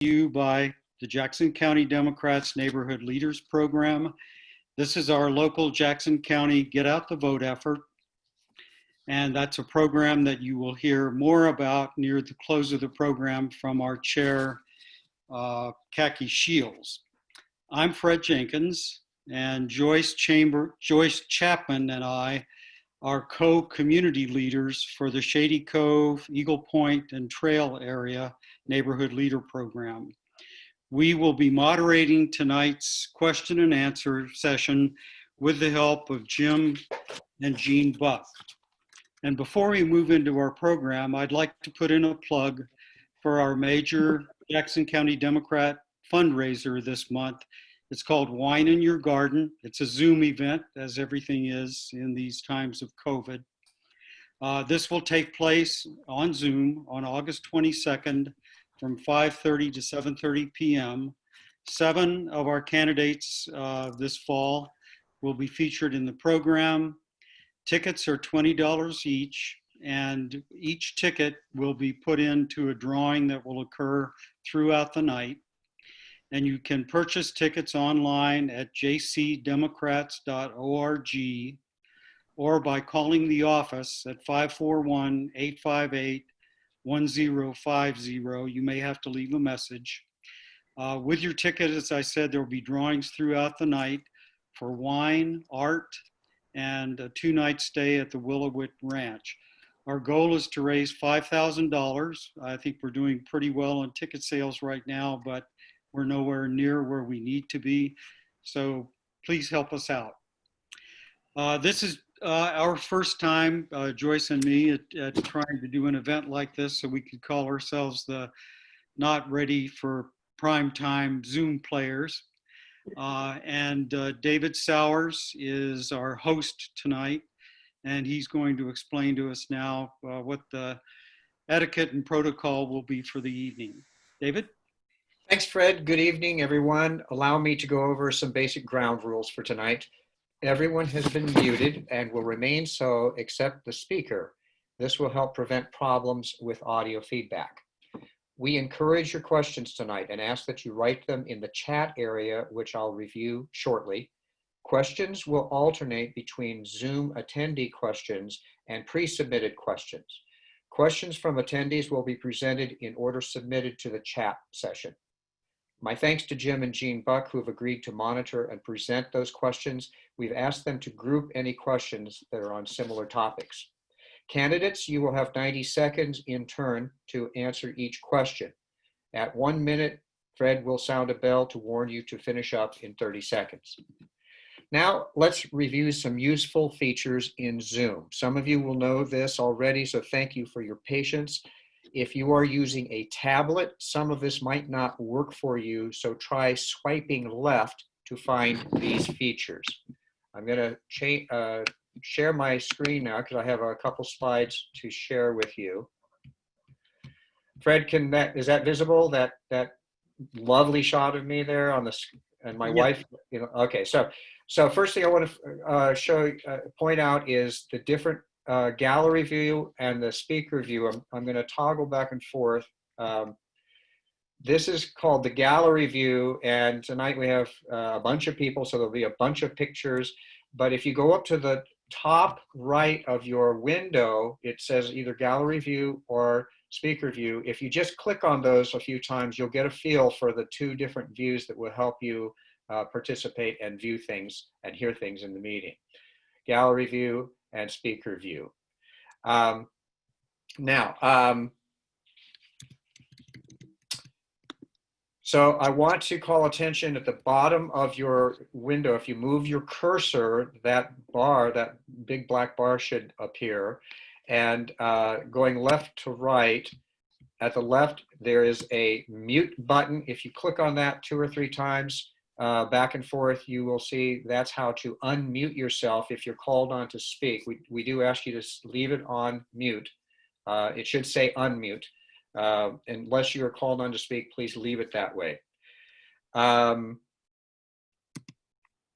you by the Jackson County Democrats Neighborhood Leaders Program. This is our local Jackson County Get Out the Vote effort. And that's a program that you will hear more about near the close of the program from our chair, Khaki Shields. I'm Fred Jenkins, and Joyce Chapman and I are co-community leaders for the Shady, Cove, Eagle Point, and Trail Area Neighborhood Leader Program. We will be moderating tonight's question and answer session with the help of Jim and Jean Buck. And before we move into our program, I'd like to put in a plug for our major Jackson County Democrat fundraiser this month. It's called Wine in Your Garden. It's a Zoom event, as everything is in these times of COVID. This will take place on Zoom on August 22nd from 5:30 to 7:30 p.m. 7 of our candidates this fall will be featured in the program. Tickets are $20 each, and each ticket will be put into a drawing that will occur throughout the night. And you can purchase tickets online at jcdemocrats.org or by calling the office at 541-858-1050. You may have to leave a message. With your ticket, as I said, there will be drawings throughout the night for wine, art, and a 2-night stay at the Willowit Ranch. Our goal is to raise $5,000. I think we're doing pretty well on ticket sales right now, but we're nowhere near where we need to be. So please help us out. This is our first time, Joyce and me, at trying to do an event like this, so we could call ourselves the not ready for prime time Zoom players. David Sowers is our host tonight, and he's going to explain to us now what the etiquette and protocol will be for the evening. David? Thanks, Fred. Good evening, everyone. Allow me to go over some basic ground rules for tonight. Everyone has been muted and will remain so except the speaker. This will help prevent problems with audio feedback. We encourage your questions tonight and ask that you write them in the chat area, which I'll review shortly. Questions will alternate between Zoom attendee questions and pre-submitted questions. Questions from attendees will be presented in order submitted to the chat session. My thanks to Jim and Jean Buck, who have agreed to monitor and present those questions. We've asked them to group any questions that are on similar topics. Candidates, you will have 90 seconds in turn to answer each question. At 1 minute, Fred will sound a bell to warn you to finish up in 30 seconds. Now, let's review some useful features in Zoom. Some of you will know this already, so thank you for your patience. If you are using a tablet, some of this might not work for you, so try swiping left to find these features. I'm going to share my screen now because I have a couple slides to share with you. Fred, is that visible? That lovely shot of me there on the and my wife. You know. Okay, so first thing I want to point out is the different gallery view and the speaker view. I'm going to toggle back and forth. This is called the gallery view, and tonight we have a bunch of people, so there'll be a bunch of pictures. But if you go up to the top right of your window, it says either gallery view or speaker view. If you just click on those a few times, you'll get a feel for the two different views that will help you participate and view things and hear things in the meeting. Gallery view and speaker view. So I want to call attention at the bottom of your window. If you move your cursor, that bar, that big black bar should appear. And going left to right, at the left, there is a mute button. If you click on that 2 or 3 times, back and forth, you will see that's how to unmute yourself if you're called on to speak. We do ask you to leave it on mute. It should say unmute. Unless you are called on to speak, please leave it that way.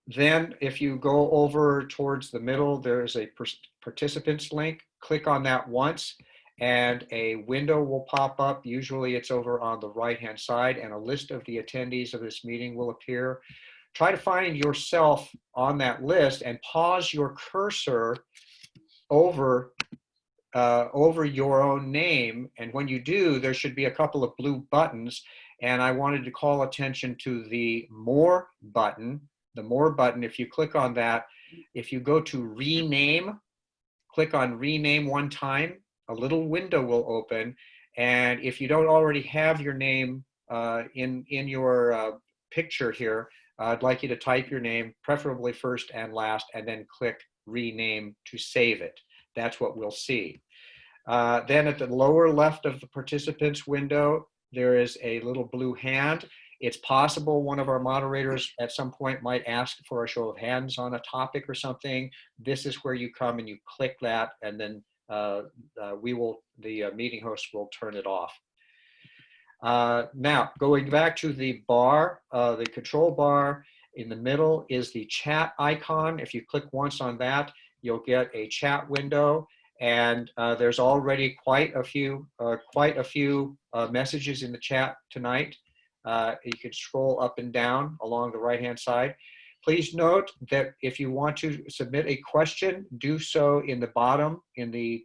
Then if you go over towards the middle, there is a participants link. Click on that once, and a window will pop up. Usually it's over on the right-hand side, and a list of the attendees of this meeting will appear. Try to find yourself on that list and pause your cursor over your own name. And when you do, there should be a couple of blue buttons. And I wanted to call attention to the More button. The More button, if you click on that, if you go to Rename, click on Rename one time, a little window will open. And if you don't already have your name in your picture here, I'd like you to type your name, preferably first and last, and then click Rename to save it. That's what we'll see. Then at the lower left of the participants window, there is a little blue hand. It's possible one of our moderators at some point might ask for a show of hands on a topic or something. This is where you come and you click that, and then the meeting host will turn it off. Now, going back to the bar, the control bar, in the middle is the chat icon. If you click once on that, you'll get a chat window, and there's already quite a few messages in the chat tonight. You can scroll up and down along the right-hand side. Please note that if you want to submit a question, do so in the bottom in the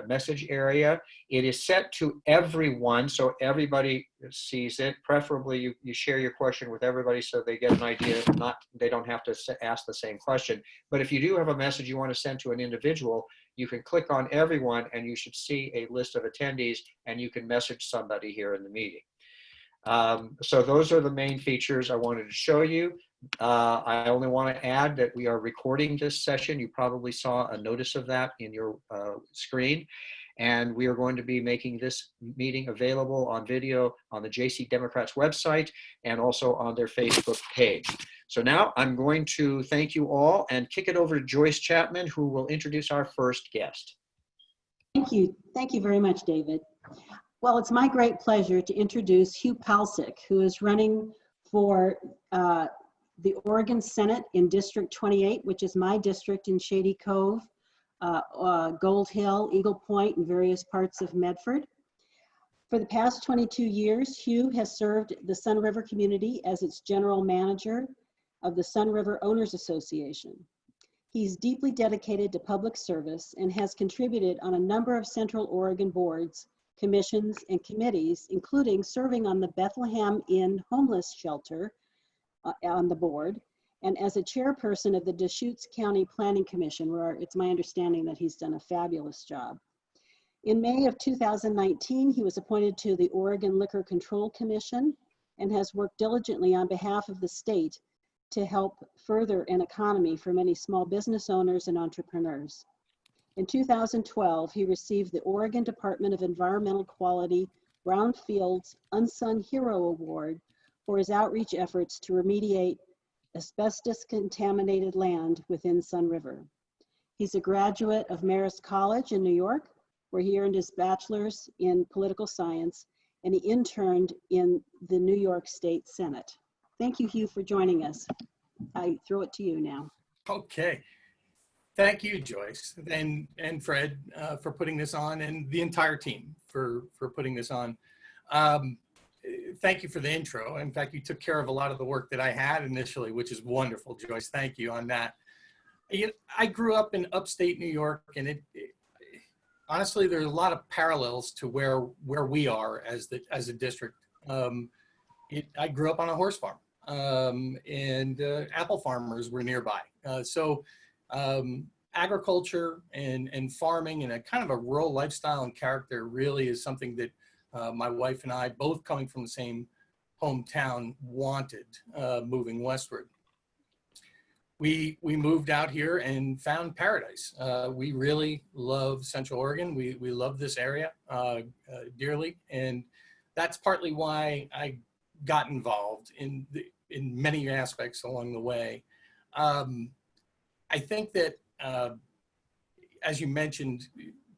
message area. It is set to everyone, so everybody sees it. Preferably, you share your question with everybody so they get an idea. They don't have to ask the same question. But if you do have a message you want to send to an individual, you can click on everyone, and you should see a list of attendees, and you can message somebody here in the meeting. So those are the main features I wanted to show you. I only want to add that we are recording this session. You probably saw a notice of that in your screen. And we are going to be making this meeting available on video on the JC Democrats website and also on their Facebook page. So now I'm going to thank you all and kick it over to Joyce Chapman, who will introduce our first guest. Thank you. Thank you very much, David. Well, it's my great pleasure to introduce Hugh Palcic, who is running for the Oregon Senate in District 28, which is my district in Shady, Cove, Gold Hill, Eagle Point, and various parts of Medford. For the past 22 years, Hugh has served the Sun River community as its general manager of the Sun River Owners Association. He's deeply dedicated to public service and has contributed on a number of Central Oregon boards, commissions, and committees, including serving on the Bethlehem Inn Homeless Shelter on the board, and as a chairperson of the Deschutes County Planning Commission, where it's my understanding that he's done a fabulous job. In May of 2019, he was appointed to the Oregon Liquor Control Commission and has worked diligently on behalf of the state to help further an economy for many small business owners and entrepreneurs. In 2012, he received the Oregon Department of Environmental Quality Brownfield's Unsung Hero Award for his outreach efforts to remediate asbestos-contaminated land within Sun River. He's a graduate of Marist College in New York, where he earned his bachelor's in political science, and he interned in the New York State Senate. Thank you, Hugh, for joining us. I throw it to you now. Okay. Thank you, Joyce, and Fred for putting this on, and the entire team for putting this on. Thank you for the intro. In fact, you took care of a lot of the work that I had initially, which is wonderful, Joyce. Thank you on that. I grew up in upstate New York, and honestly, there's a lot of parallels to where we are as a district. I grew up on a horse farm, and apple farmers were nearby. Agriculture and farming and a kind of a rural lifestyle and character really is something that my wife and I, both coming from the same hometown, wanted moving westward. We moved out here and found paradise. We really love Central Oregon. We love this area dearly, and that's partly why I got involved in many aspects along the way. I think that, as you mentioned,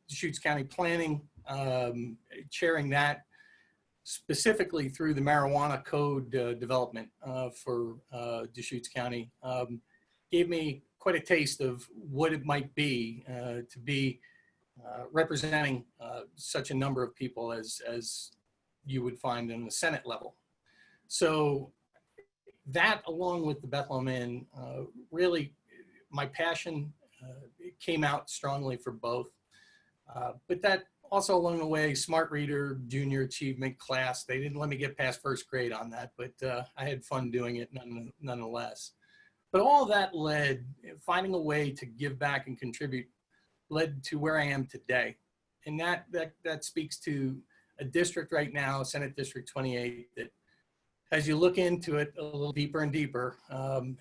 Deschutes County Planning, chairing that specifically through the marijuana code development for Deschutes County, gave me quite a taste of what it might be to be representing such a number of people as you would find in the Senate level. So that, along with the Bethlehem Inn, really my passion came out strongly for both. But that also along the way, Smart Reader, Junior Achievement class, they didn't let me get past first grade on that, but I had fun doing it nonetheless. But all that led, finding a way to give back and contribute, led to where I am today. And that speaks to a district right now, Senate District 28, that as you look into it a little deeper and deeper,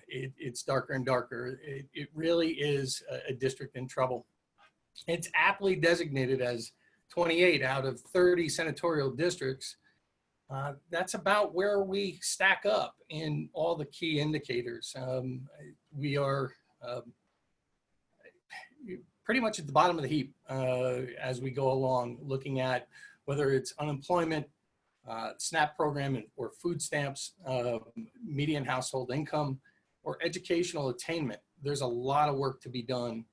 it's darker and darker. It really is a district in trouble. It's aptly designated as 28 out of 30 senatorial districts. That's about where we stack up in all the key indicators. We are pretty much at the bottom of the heap as we go along, looking at whether it's unemployment, SNAP program or food stamps, median household income, or educational attainment. There's a lot of work to be done.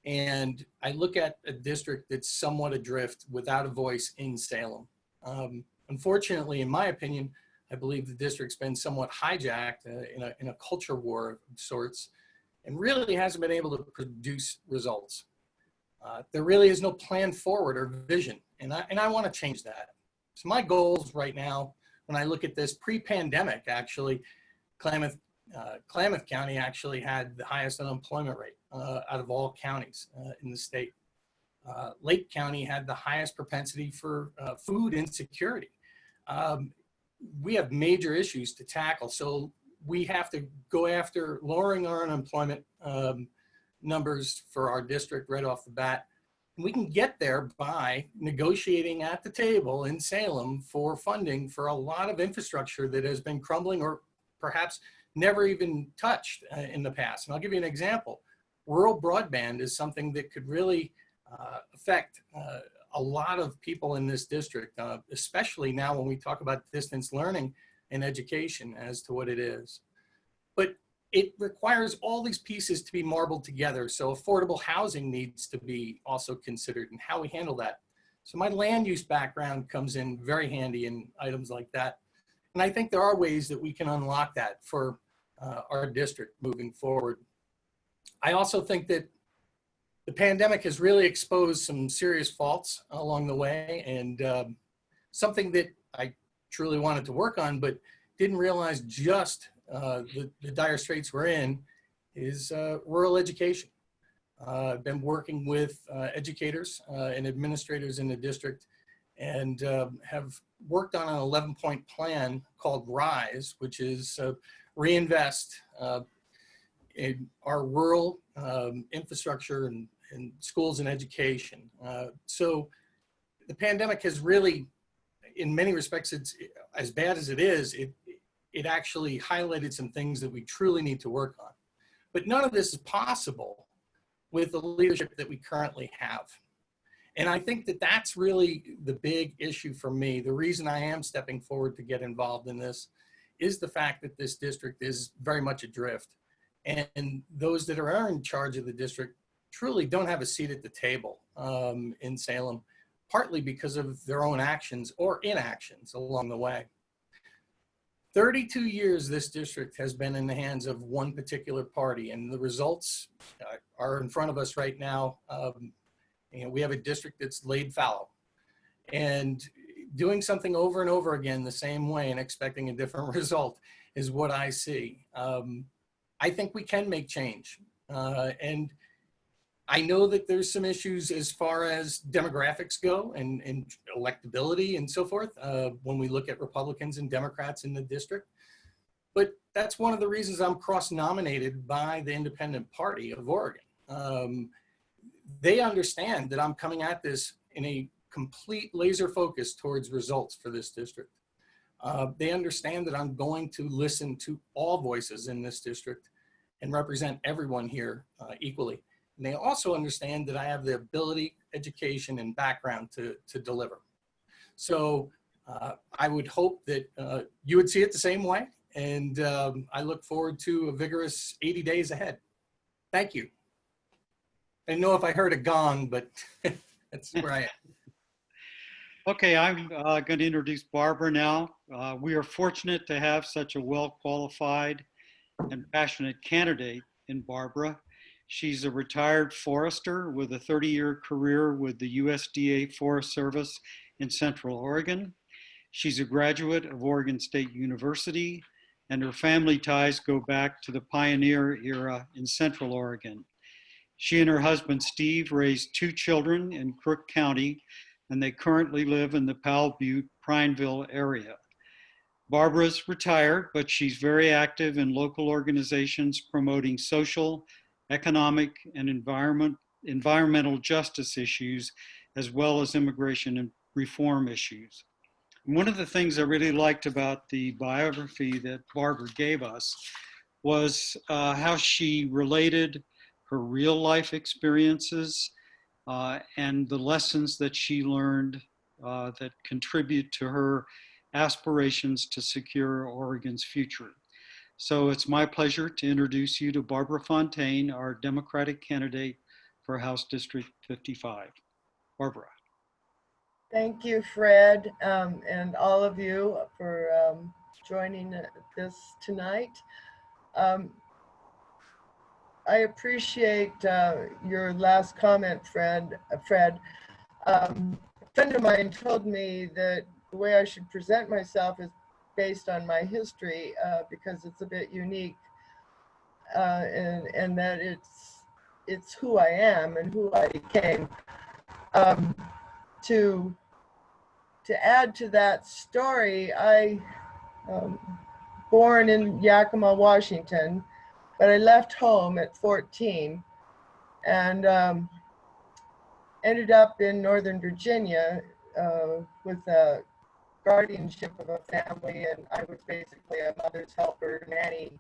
And I look at a district that's somewhat adrift without a voice in Salem. Unfortunately, in my opinion, I believe the district's been somewhat hijacked in a culture war of sorts and really hasn't been able to produce results. There really is no plan forward or vision, and I want to change that. So my goals right now, when I look at this pre-pandemic, actually, Klamath County actually had the highest unemployment rate out of all counties in the state. Lake County had the highest propensity for food insecurity. We have major issues to tackle, so we have to go after lowering our unemployment numbers for our district right off the bat. And we can get there by negotiating at the table in Salem for funding for a lot of infrastructure that has been crumbling or perhaps never even touched in the past. And I'll give you an example. Rural broadband is something that could really affect a lot of people in this district, especially now when we talk about distance learning and education as to what it is. But it requires all these pieces to be marbled together. So affordable housing needs to be also considered and how we handle that. So my land use background comes in very handy in items like that. And I think there are ways that we can unlock that for our district moving forward. I also think that the pandemic has really exposed some serious faults along the way, and something that I truly wanted to work on, but didn't realize just the dire straits we're in is rural education. I've been working with educators and administrators in the district and have worked on an 11-point plan called RISE, which is reinvest in our rural infrastructure and schools and education. So the pandemic has really, in many respects, it's as bad as it is, it actually highlighted some things that we truly need to work on. But none of this is possible with the leadership that we currently have. And I think that that's really the big issue for me. The reason I am stepping forward to get involved in this is the fact that this district is very much adrift. And those that are in charge of the district truly don't have a seat at the table in Salem, partly because of their own actions or inactions along the way. 32 years this district has been in the hands of one particular party, and the results are in front of us right now. We have a district that's laid fallow, and doing something over and over again the same way and expecting a different result is what I see. I think we can make change, and I know that there's some issues as far as demographics go and electability and so forth when we look at Republicans and Democrats in the district. But that's one of the reasons I'm cross-nominated by the Independent Party of Oregon. They understand that I'm coming at this in a complete laser focus towards results for this district. They understand that I'm going to listen to all voices in this district and represent everyone here equally. And they also understand that I have the ability, education, and background to deliver. So I would hope that you would see it the same way. And I look forward to a vigorous 80 days ahead. Thank you. I didn't know if I heard a gong, but That's where I am. Okay, I'm going to introduce Barbara now. We are fortunate to have such a well-qualified and passionate candidate in Barbara. She's a retired forester with a 30-year career with the USDA Forest Service in Central Oregon. She's a graduate of Oregon State University, and her family ties go back to the pioneer era in Central Oregon. She and her husband, Steve, raised 2 children in Crook County, and they currently live in the Powell Butte, Prineville area. Barbara's retired, but she's very active in local organizations promoting social, economic, and environmental justice issues, as well as immigration and reform issues. One of the things I really liked about the biography that Barbara gave us was how she related her real life experiences and the lessons that she learned that contribute to her aspirations to secure Oregon's future. So it's my pleasure to introduce you to Barbara Fontaine, our Democratic candidate for House District 55. Barbara. Thank you, Fred, and all of you for joining this tonight. I appreciate your last comment, Fred. A friend of mine told me that the way I should present myself is based on my history because it's a bit unique, and that it's who I am and who I became. To add to that story, I born in Yakima, Washington, but I left home at 14 and ended up in Northern Virginia with a guardianship of a family, and I was basically a mother's helper, nanny,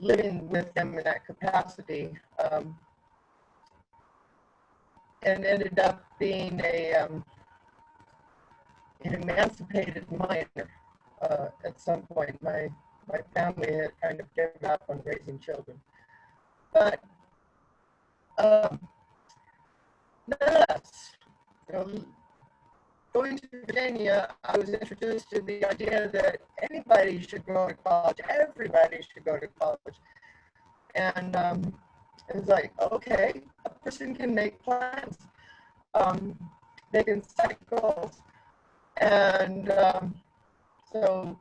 living with them in that capacity. And ended up being an emancipated minor at some point. My family had kind of given up on raising children. But nonetheless, going to Virginia, I was introduced to the idea that anybody should go to college, everybody should go to college. And it was like, okay, a person can make plans. They can set goals. And so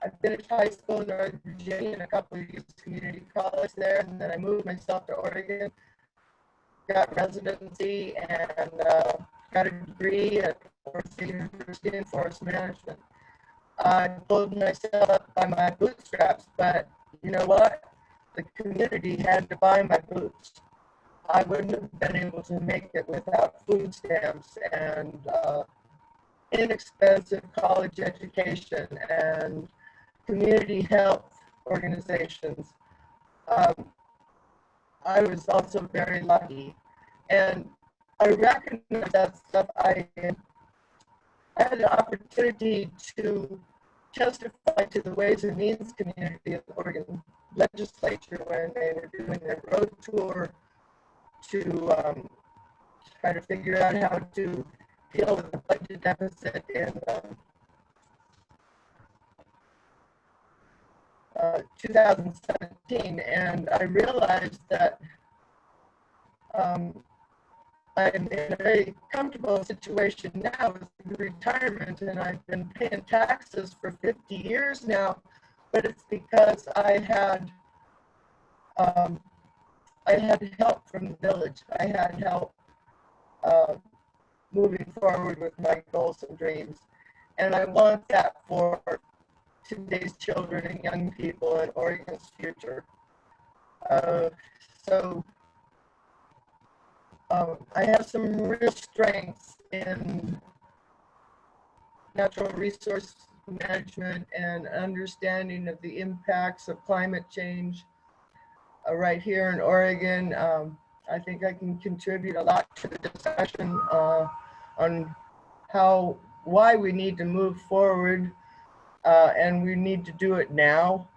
I finished high school in Northern Virginia and a couple of years community college there. And then I moved myself to Oregon, got residency, and got a degree at Oregon State University in forest management. I pulled myself up by my bootstraps, but you know what? The community had to buy my boots. I wouldn't have been able to make it without food stamps and inexpensive college education and community health organizations. I was also very lucky, and I recognize that stuff. I had the opportunity to testify to the Ways and Means community of the Oregon legislature when they were doing their road tour to try to figure out how to deal with the budget deficit in 2017. And I realized that I'm in a very comfortable situation now with retirement, and I've been paying taxes for 50 years now, but it's because I had help from the village. I had help moving forward with my goals and dreams. And I want that for today's children and young people in Oregon's future. I have some real strengths in natural resource management and understanding of the impacts of climate change right here in Oregon. I think I can contribute a lot to the discussion on why we need to move forward, and we need to do it now.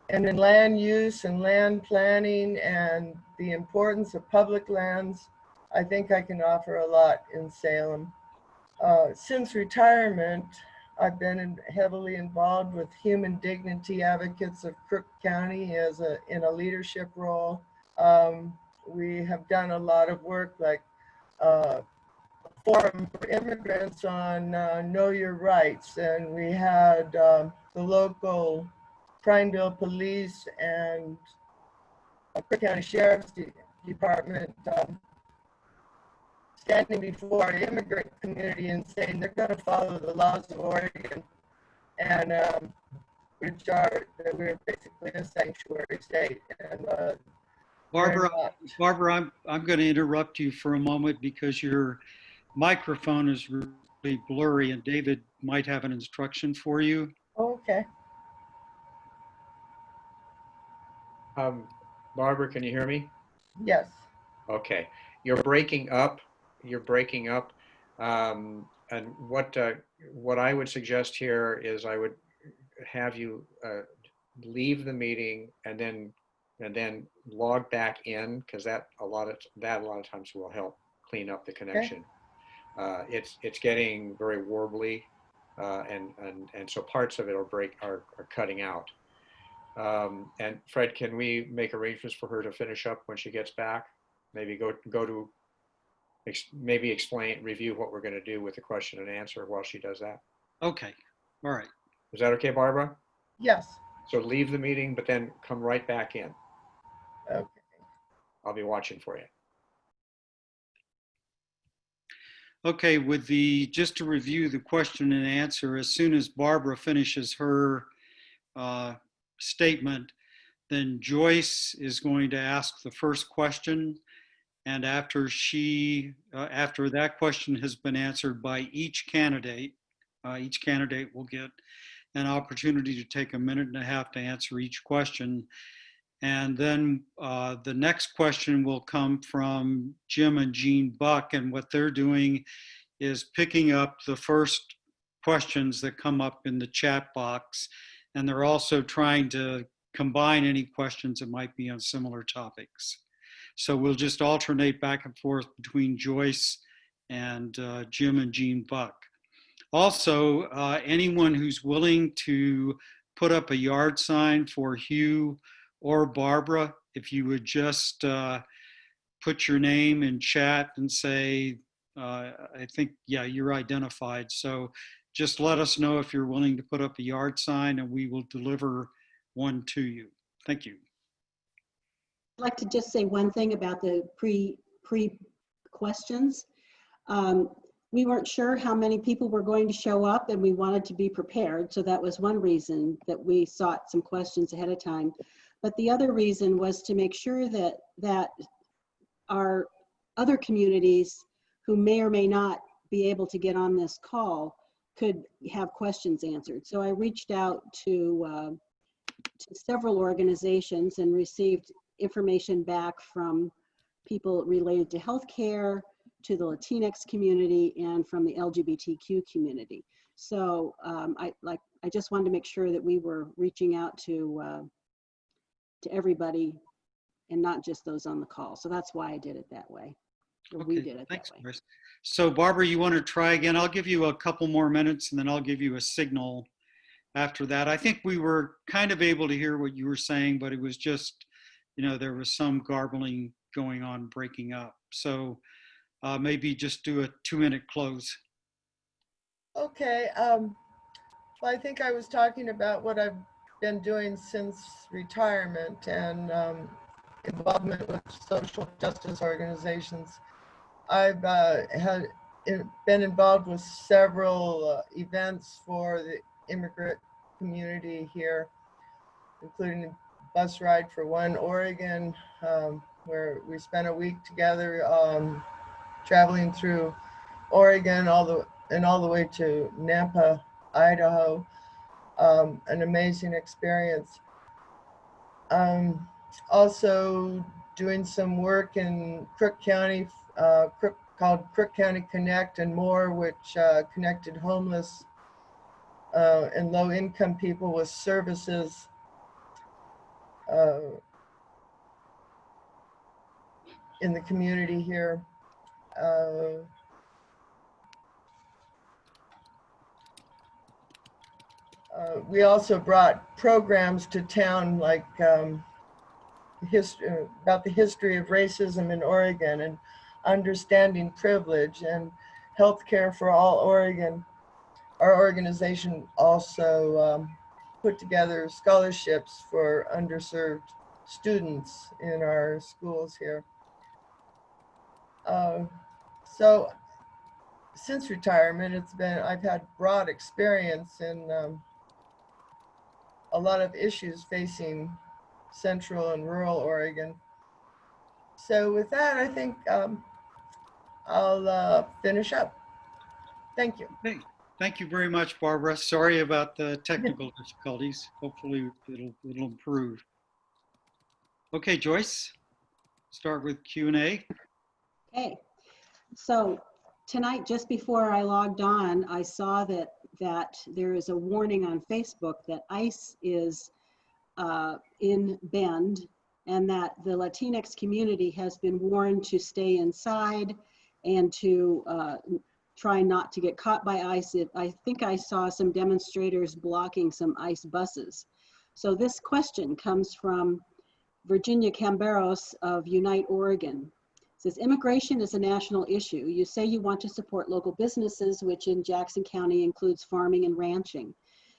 and in land use and land planning and the importance of public lands, I think I can offer a lot in Salem. Since retirement, I've been heavily involved with human dignity advocates of Crook County in a leadership role. We have done a lot of work like forum for immigrants on Know Your Rights, and we had the local Prineville Police and Crook County Sheriff's Department standing before our immigrant community and saying they're going to follow the laws of Oregon, and we're basically a sanctuary state. And Barbara, I'm going to interrupt you for a moment because your microphone is really blurry and David might have an instruction for you. okay. Barbara, can you hear me? Yes. Okay. You're breaking up. You're breaking up. And what I would suggest here is I would have you leave the meeting and then log back in, because that a lot of times will help clean up the connection. Okay. It's getting very warbly, and so parts of it are cutting out. And Fred, can we make arrangements for her to finish up when she gets back? Maybe go to maybe review what we're going to do with the question and answer while she does that. Okay. All right. Is that okay, Barbara? Yes. So leave the meeting, but then come right back in. Okay. I'll be watching for you. Okay, just to review the question and answer, as soon as Barbara finishes her statement, then Joyce is going to ask the first question. And after that question has been answered by each candidate will get an opportunity to take 1.5 minutes to answer each question. And then the next question will come from Jim and Jean Buck, and what they're doing is picking up the first questions that come up in the chat box, and they're also trying to combine any questions that might be on similar topics. So we'll just alternate back and forth between Joyce and Jim and Jean Buck. Also, anyone who's willing to put up a yard sign for Hugh or Barbara, if you would just put your name in chat and say, I think, yeah, you're identified. So just let us know if you're willing to put up a yard sign and we will deliver one to you. Thank you. I'd like to just say one thing about the pre questions. We weren't sure how many people were going to show up and we wanted to be prepared. So that was one reason that we sought some questions ahead of time. But the other reason was to make sure that our other communities who may or may not be able to get on this call could have questions answered. So I reached out to several organizations and received information back from people related to healthcare, to the Latinx community, and from the LGBTQ community. So I just wanted to make sure that we were reaching out to everybody and not just those on the call. So that's why I did it that way. Or we did it thanks, that way. Chris. So Barbara, you want to try again? I'll give you a couple more minutes and then I'll give you a signal after that. I think we were kind of able to hear what you were saying, but it was just, there was some garbling going on, breaking up. So maybe just do a 2-minute close. Okay. Well, I think I was talking about what I've been doing since retirement and involvement with social justice organizations. I've been involved with several events for the immigrant community here, including a bus ride for One Oregon, where we spent a week together traveling through Oregon all the way to Nampa, Idaho. An amazing experience. Also doing some work in Crook County, called Crook County Connect and More, which connected homeless and low-income people with services. uh, in the community here. We also brought programs to town like about the history of racism in Oregon and understanding privilege and healthcare for all Oregon. Our organization also put together scholarships for underserved students in our schools here. So since retirement, I've had broad experience in a lot of issues facing central and rural Oregon. So with that, I think I'll finish up. Thank you. Okay. Thank you very much, Barbara. Sorry about the technical difficulties. Hopefully it'll improve. Okay, Joyce, start with Q&A. Okay, so tonight, just before I logged on, I saw that there is a warning on Facebook that ICE is in Bend, and that the Latinx community has been warned to stay inside and to try not to get caught by ICE. I think I saw some demonstrators blocking some ICE buses. So this question comes from Virginia Camberos of Unite Oregon. It says, immigration is a national issue. You say you want to support local businesses, which in Jackson County includes farming and ranching.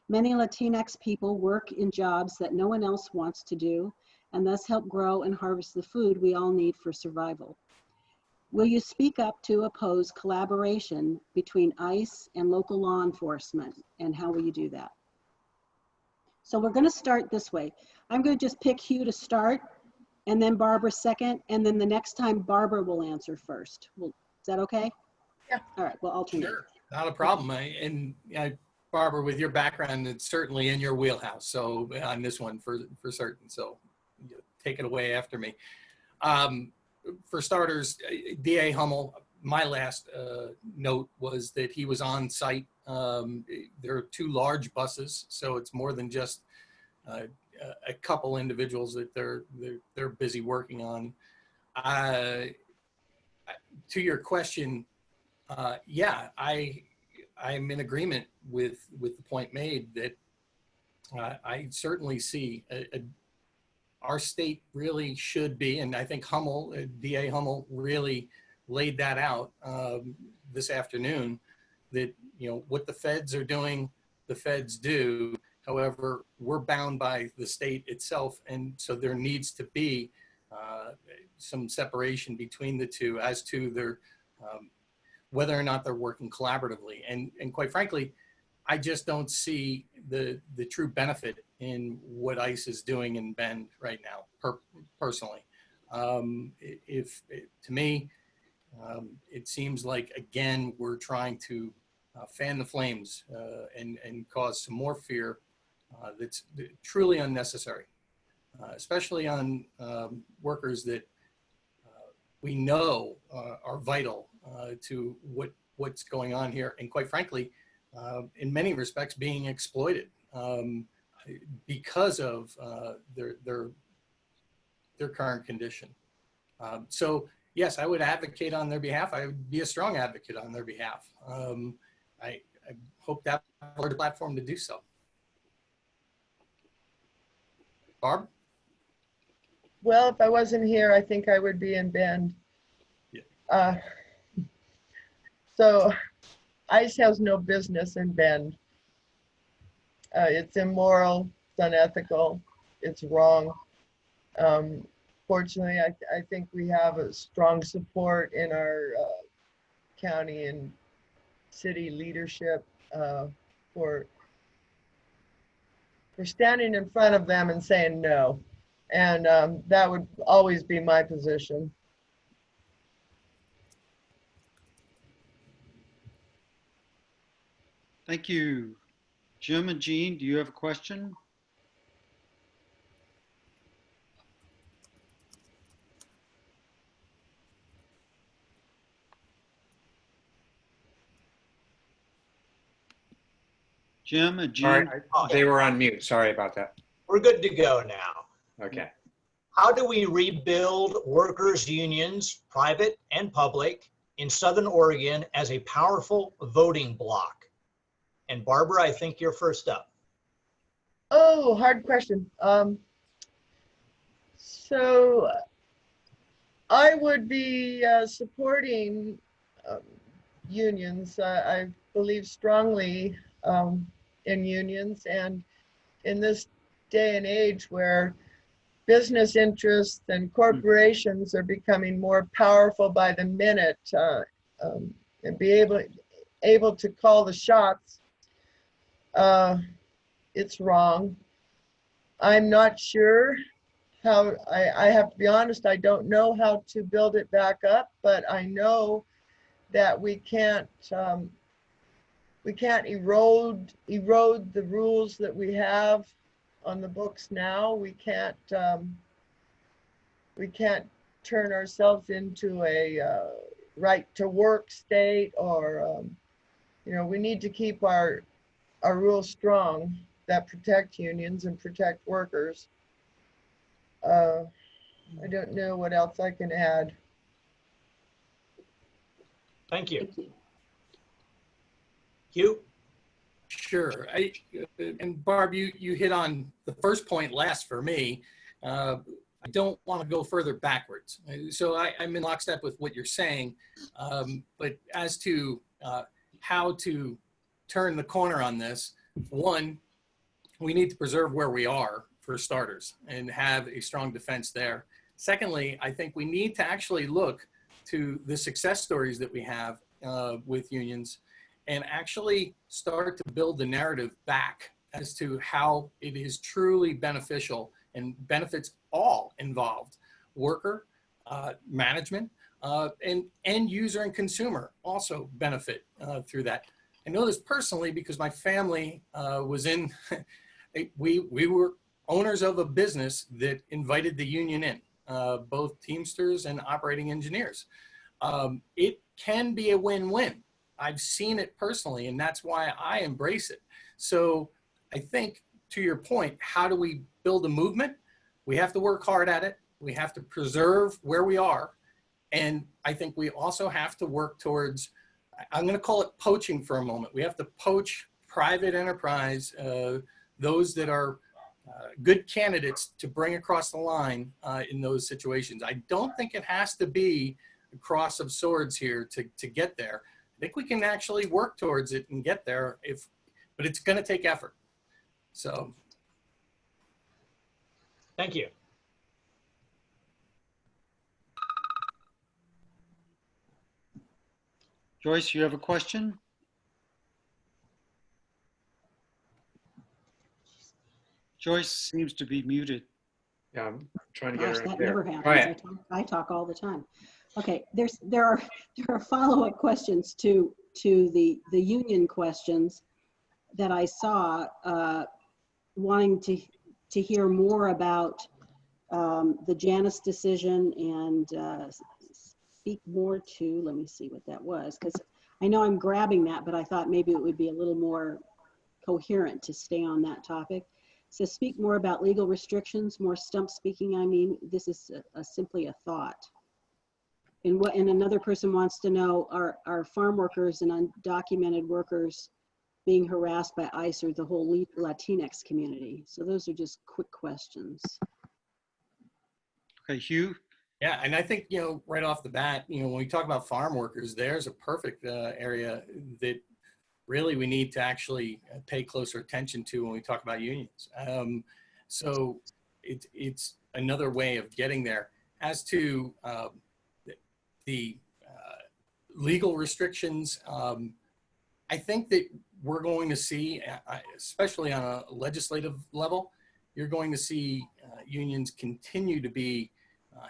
Many Latinx people work in jobs that no one else wants to do, and thus help grow and harvest the food we all need for survival. Will you speak up to oppose collaboration between ICE and local law enforcement, and how will you do that? So we're going to start this way. I'm going to just pick Hugh to start, and then Barbara second, and then the next time Barbara will answer first. Is that okay? Yeah. All right, we'll alternate. Sure, not a problem. Barbara, with your background, it's certainly in your wheelhouse. So on this one for certain. So take it away after me. For starters, DA Hummel, my last note was that he was on site. There are 2 large buses, so it's more than just a couple individuals that they're busy working on. To your question, yeah, I'm in agreement with the point made that I certainly see our state really should be, and I think Hummel, DA Hummel, really laid that out this afternoon, that, what the feds are doing, the feds do. However, we're bound by the state itself, and so there needs to be some separation between the two as to their whether or not they're working collaboratively. And quite frankly, I just don't see the true benefit in what ICE is doing in Bend right now, personally. To me, it seems like, again, we're trying to fan the flames and cause some more fear that's truly unnecessary, especially on workers that we know are vital to what's going on here. And quite frankly, in many respects, being exploited because of their current condition. So yes, I would advocate on their behalf. I would be a strong advocate on their behalf. I hope that we're the platform to do so. Barb? Well, if I wasn't here, I think I would be in Bend. Yeah. So ICE has no business in Bend. It's immoral, it's unethical, it's wrong. Fortunately, I think we have a strong support in our county and city leadership for standing in front of them and saying no. And that would always be my position. Thank you. Jim and Jean, do you have a question? Jim and Jean? All right, they were on mute. Sorry about that. We're good to go now. Okay. How do we rebuild workers' unions, private and public, in Southern Oregon as a powerful voting bloc? And Barbara, I think you're first up. Oh, hard question. So I would be supporting unions. I believe strongly in unions, and in this day and age where business interests and corporations are becoming more powerful by the minute, and be able to call the shots, it's wrong. I'm not sure how, I have to be honest, I don't know how to build it back up, but I know that we can't erode the rules that we have on the books now. We can't turn ourselves into a right to work state, or we need to keep our rules strong that protect unions and protect workers. I don't know what else I can add. Thank you. Thank you. Hugh? Sure. And Barb, you hit on the first point last for me. I don't want to go further backwards. So I'm in lockstep with what you're saying. But as to how to turn the corner on this, one, we need to preserve where we are for starters and have a strong defense there. Secondly, I think we need to actually look to the success stories that we have with unions and actually start to build the narrative back as to how it is truly beneficial and benefits all involved, worker, management, and end user and consumer also benefit through that. I know this personally because my family was in, we were owners of a business that invited the union in, both Teamsters and operating engineers. It can be a win-win. I've seen it personally, and that's why I embrace it. So I think, to your point, how do we build a movement? We have to work hard at it. We have to preserve where we are. And I think we also have to work towards, I'm going to call it poaching for a moment. We have to poach private enterprise, those that are good candidates to bring across the line in those situations. I don't think it has to be a cross of swords here to get there. I think we can actually work towards it and get there, but it's going to take effort. So. Thank you. Joyce, you have a question? Joyce seems to be muted. Yeah, I'm trying to get Gosh, her in that there. never All happens. right. I talk all the time. Okay, there are follow-up questions to the union questions that I saw, wanting to hear more about the Janus decision and speak more to, let me see what that was, because I know I'm grabbing that, but I thought maybe it would be a little more coherent to stay on that topic. So speak more about legal restrictions, more stump speaking. I mean, this is simply a thought. And another person wants to know, are farm workers and undocumented workers being harassed by ICE or the whole Latinx community? So those are just quick questions. Okay, Hugh? Yeah, and I think, right off the bat, when we talk about farm workers, there's a perfect area that really we need to actually pay closer attention to when we talk about unions. So it's another way of getting there. As to the legal restrictions, I think that we're going to see, especially on a legislative level, you're going to see unions continue to be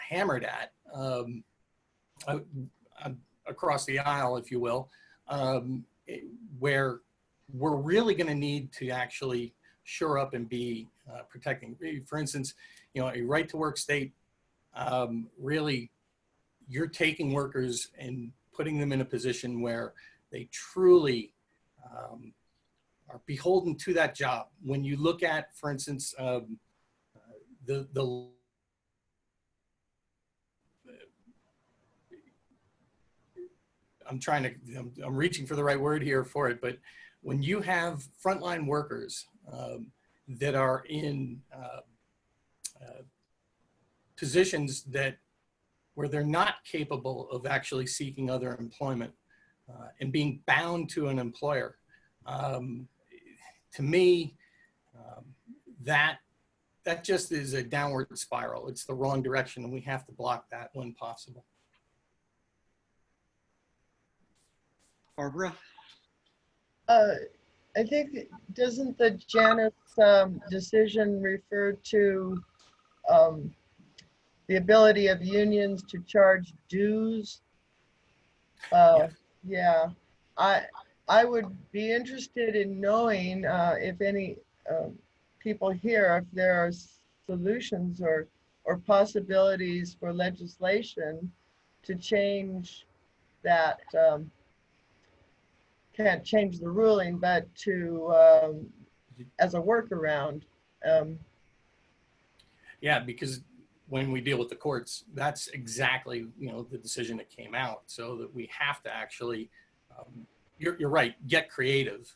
hammered at across the aisle, if you will, where we're really going to need to actually shore up and be protecting. For instance, a right to work state, really you're taking workers and putting them in a position where they truly are beholden to that job. When you look at, for instance, I'm reaching for the right word here for it, but when you have frontline workers that are in positions where they're not capable of actually seeking other employment and being bound to an employer, to me, that just is a downward spiral. It's the wrong direction, and we have to block that when possible. Barbara? I think, doesn't the Janus decision refer to the ability of unions to charge dues? Yeah, I would be interested in knowing if any people here, if there are solutions or possibilities for legislation to change that. Can't change the ruling, but to as a workaround. Yeah, because when we deal with the courts, that's exactly, the decision that came out, so that we have to actually, you're right, get creative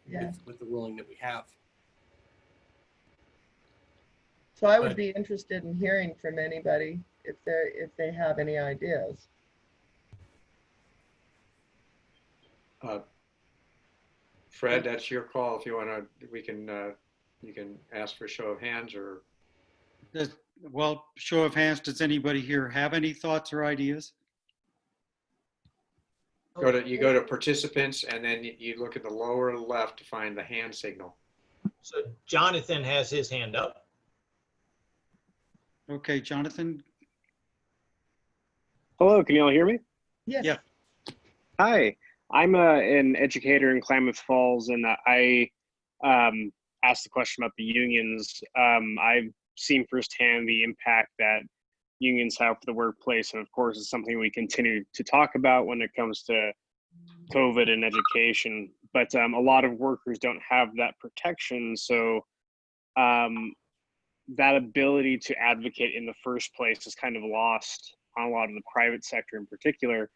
Yeah. with the ruling that we have. So I would be interested in hearing from anybody if they have any ideas. Fred, that's your call. If you want to, you can ask for a show of hands or. Well, show of hands, does anybody here have any thoughts or ideas? You go to participants and then you look at the lower left to find the hand signal. So Jonathan has his hand up. Okay, Jonathan? Hello, can you all hear me? Yes. Yeah. Hi, I'm an educator in Klamath Falls, and I asked the question about the unions. I've seen firsthand the impact that unions have for the workplace, and of course, it's something we continue to talk about when it comes to COVID and education. But a lot of workers don't have that protection, so that ability to advocate in the first place is kind of lost on a lot of the private sector in particular.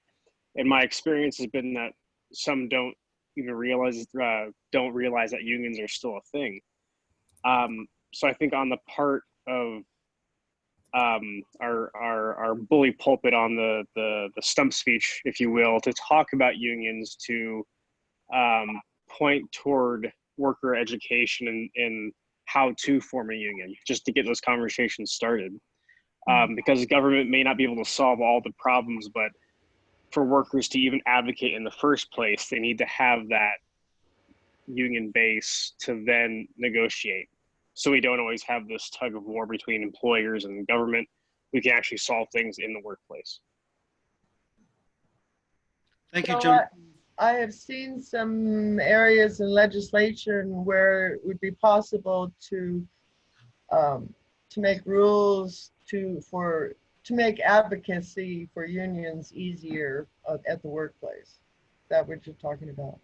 And my experience has been that some don't even realize that unions are still a thing. So I think on the part of our bully pulpit on the stump speech, if you will, to talk about unions, to point toward worker education and how to form a union, just to get those conversations started. Because the government may not be able to solve all the problems, but for workers to even advocate in the first place, they need to have that union base to then negotiate. So we don't always have this tug of war between employers and government. We can actually solve things in the workplace. Thank you, So John. I have seen some areas in legislation where it would be possible to make rules to make advocacy for unions easier at the workplace. Is that what you're talking about?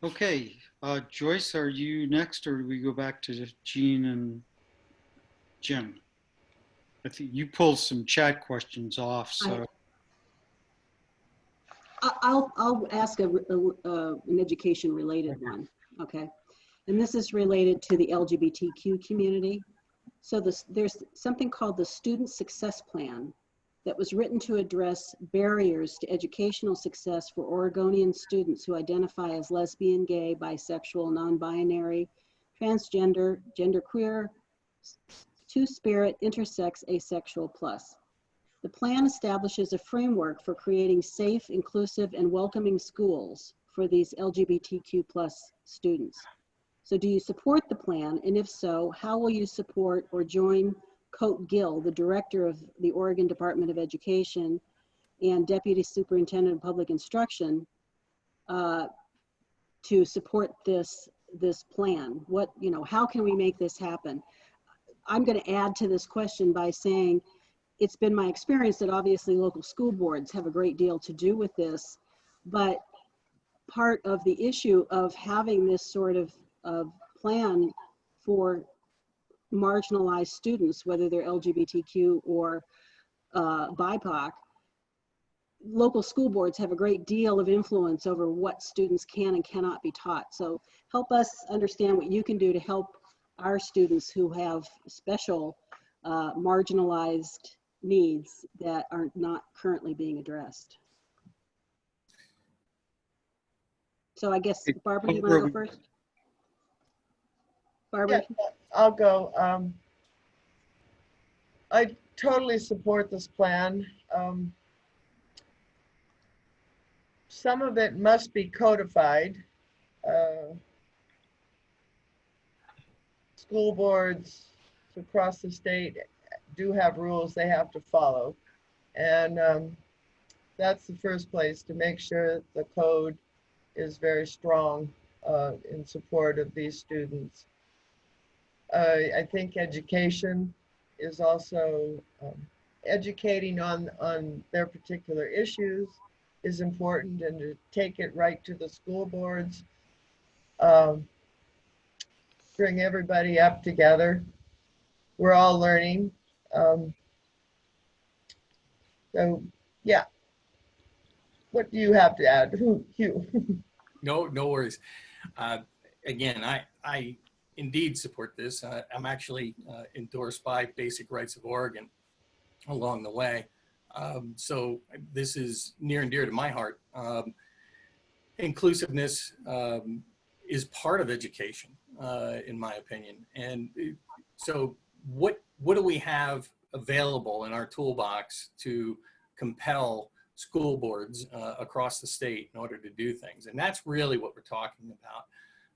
Okay, Joyce, are you next, or do we go back to Jean and Jim? I think you pulled some chat questions off, so. I'll ask an education-related one, okay? And this is related to the LGBTQ community. So there's something called the Student Success Plan that was written to address barriers to educational success for Oregonian students who identify as lesbian, gay, bisexual, non-binary, transgender, genderqueer, two-spirit, intersex, asexual plus. The plan establishes a framework for creating safe, inclusive, and welcoming schools for these LGBTQ plus students. So do you support the plan? And if so, how will you support or join Cote Gill, the director of the Oregon Department of Education and Deputy Superintendent of Public Instruction, to support this plan? How can we make this happen? I'm going to add to this question by saying, it's been my experience that obviously local school boards have a great deal to do with this, but part of the issue of having this sort of plan for marginalized students, whether they're LGBTQ or BIPOC. Local school boards have a great deal of influence over what students can and cannot be taught. So help us understand what you can do to help our students who have special marginalized needs that are not currently being addressed. So I guess, Barbara, do you want to go first? Barbara? Yeah, I'll go. I totally support this plan. Some of it must be codified. School boards across the state do have rules they have to follow. And that's the first place, to make sure the code is very strong in support of these students. I think education is also educating on their particular issues is important, and to take it right to the school boards, bring everybody up together. We're all learning. So yeah, what do you have to add? Hugh? No worries. Again, I indeed support this. I'm actually endorsed by Basic Rights of Oregon along the way. So this is near and dear to my heart. Inclusiveness is part of education, in my opinion. And so what do we have available in our toolbox to compel school boards across the state in order to do things? And that's really what we're talking about.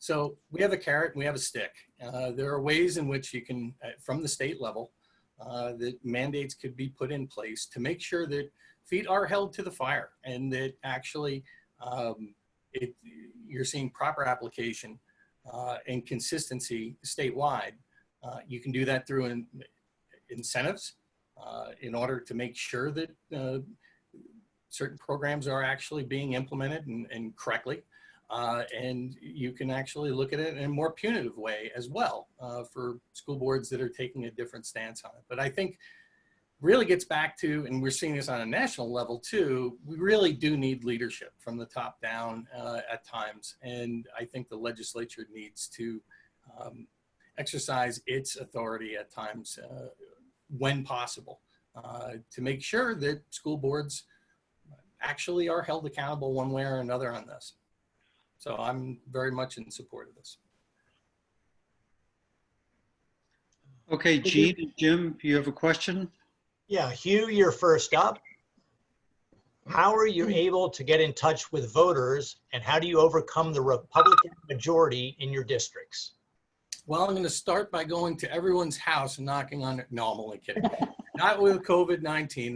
So we have a carrot and we have a stick. There are ways in which you can, from the state level, that mandates could be put in place to make sure that feet are held to the fire, and that actually you're seeing proper application and consistency statewide. You can do that through incentives in order to make sure that certain programs are actually being implemented and correctly. And you can actually look at it in a more punitive way as well for school boards that are taking a different stance on it. But I think really gets back to, and we're seeing this on a national level too, we really do need leadership from the top down at times. And I think the legislature needs to exercise its authority at times when possible to make sure that school boards actually are held accountable one way or another on this. So I'm very much in support of this. Okay, Gene and Jim, you have a question? Yeah, Hugh, you're first up. How are you able to get in touch with voters, and how do you overcome the Republican majority in your districts? Well, I'm going to start by going to everyone's house and knocking on it. No, I'm only kidding. Not with COVID-19.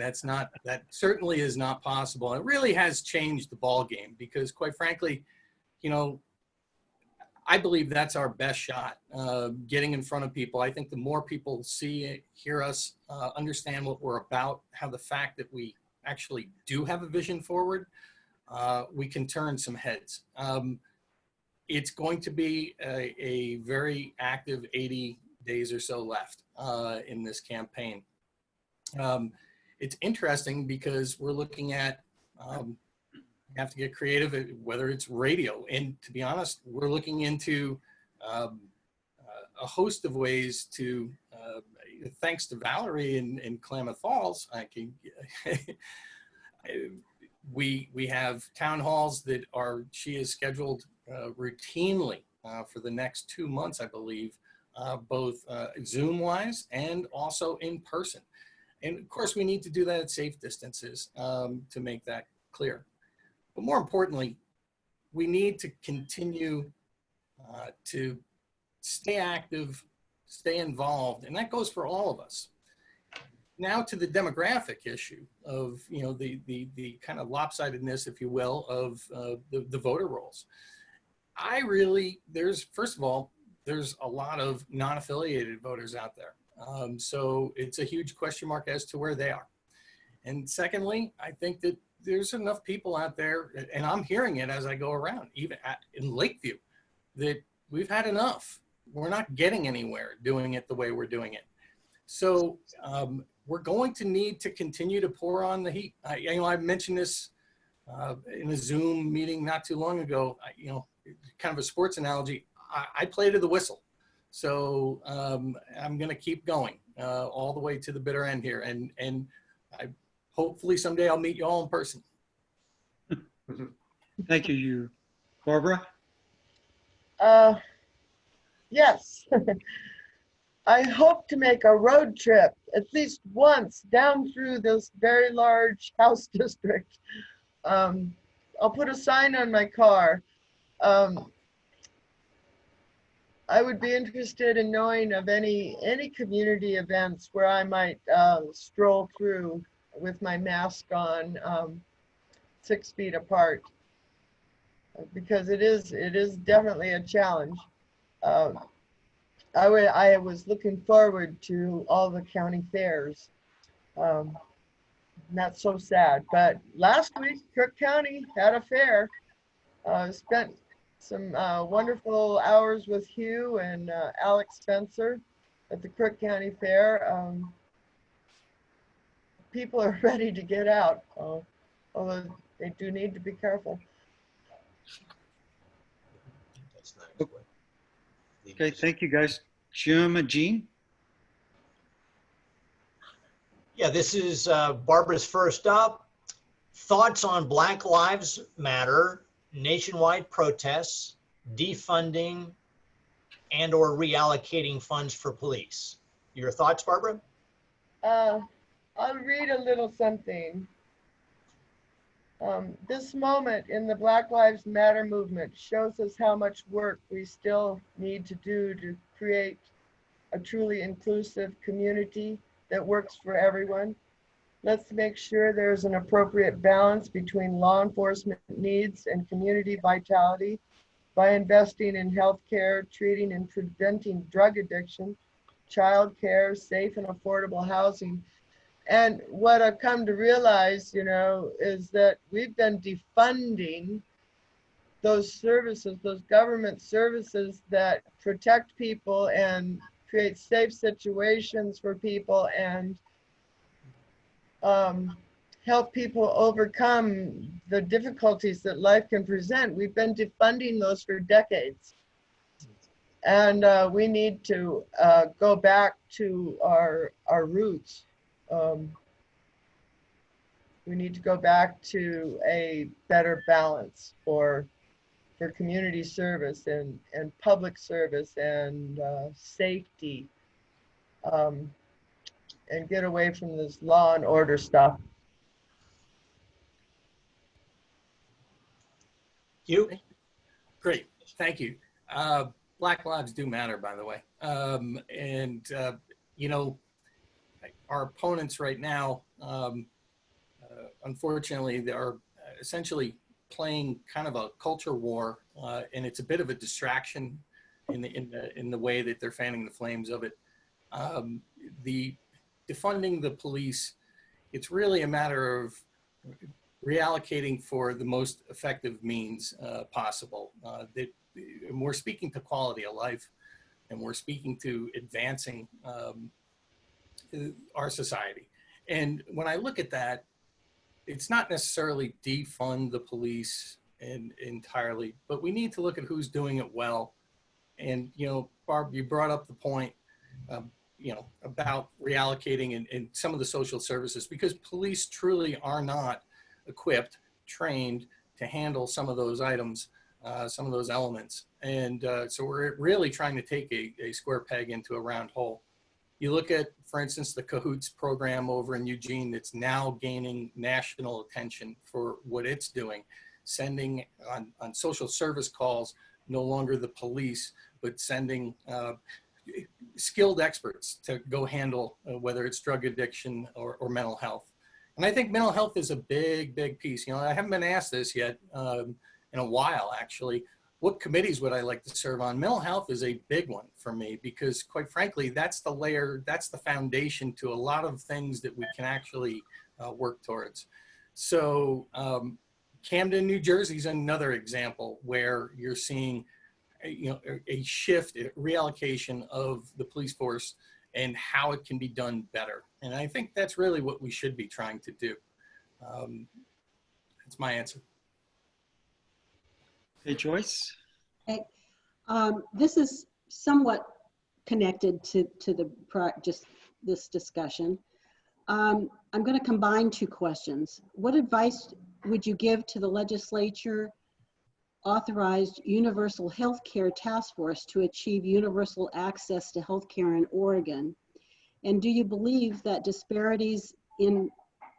That certainly is not possible. It really has changed the ball game because, quite frankly, you know, I believe that's our best shot, getting in front of people. I think the more people see, hear us, understand what we're about, how the fact that we actually do have a vision forward, we can turn some heads. It's going to be a very active 80 days or so left in this campaign. It's interesting because we're looking at have to get creative, whether it's radio. And to be honest, we're looking into a host of ways to, thanks to Valerie in Klamath Falls, we have town halls that she is scheduled routinely for the next 2 months, I believe, both Zoom-wise and also in person. And of course, we need to do that at safe distances to make that clear. But more importantly, we need to continue to stay active, stay involved, and that goes for all of us. Now to the demographic issue of, you know, the kind of lopsidedness, if you will, of the voter rolls. First of all, there's a lot of non-affiliated voters out there. So it's a huge question mark as to where they are. And secondly, I think that there's enough people out there, and I'm hearing it as I go around, even in Lakeview, that we've had enough. We're not getting anywhere doing it the way we're doing it. So we're going to need to continue to pour on the heat. I mentioned this in a Zoom meeting not too long ago. Kind of a sports analogy. I play to the whistle, so I'm going to keep going all the way to the bitter end here, and hopefully someday I'll meet you all in person. Thank you. Barbara? Yes. I hope to make a road trip at least once down through this very large house district. I'll put a sign on my car. I would be interested in knowing of any community events where I might stroll through with my mask on, 6 feet apart, because it is definitely a challenge. I was looking forward to all the county fairs. Not so sad, but last week Cook County had a fair. Spent some wonderful hours with Hugh and Alex Spencer at the Cook County Fair. People are ready to get out, although they do need to be careful. That's nice. Okay, thank you guys. Jim and Jean? Yeah, this is Barbara's first up. Thoughts on Black Lives Matter, nationwide protests, defunding, and or reallocating funds for police. Your thoughts, Barbara? I'll read a little something. This moment in the Black Lives Matter movement shows us how much work we still need to do to create a truly inclusive community that works for everyone. Let's make sure there's an appropriate balance between law enforcement needs and community vitality by investing in healthcare, treating and preventing drug addiction, childcare, safe and affordable housing. And what I've come to realize, is that we've been defunding those services, those government services that protect people and create safe situations for people and help people overcome the difficulties that life can present. We've been defunding those for decades. And we need to go back to our roots. We need to go back to a better balance for community service and public service and safety, and get away from this law and order stuff. You? Great, thank you. Black lives do matter, by the way. Our opponents right now, unfortunately, they are essentially playing kind of a culture war, and it's a bit of a distraction in the way that they're fanning the flames of it. The defunding the police, it's really a matter of reallocating for the most effective means possible. And we're speaking to quality of life, and we're speaking to advancing our society. And when I look at that, it's not necessarily defund the police entirely, but we need to look at who's doing it well. And, Barb, you brought up the point, about reallocating and some of the social services, because police truly are not equipped, trained to handle some of those items, some of those elements. And so we're really trying to take a square peg into a round hole. You look at, for instance, the Cahoots program over in Eugene that's now gaining national attention for what it's doing, sending on social service calls, no longer the police, but sending skilled experts to go handle whether it's drug addiction or mental health. And I think mental health is a big, big piece. I haven't been asked this yet in a while, actually. What committees would I like to serve on? Mental health is a big one for me because, quite frankly, that's the layer, that's the foundation to a lot of things that we can actually work towards. So Camden, New Jersey is another example where you're seeing a shift, a reallocation of the police force and how it can be done better. And I think that's really what we should be trying to do. That's my answer. Hey, Joyce? Okay. This is somewhat connected to just this discussion. I'm going to combine two questions. What advice would you give to the legislature authorized Universal Health Care Task Force to achieve universal access to health care in Oregon? And do you believe that disparities in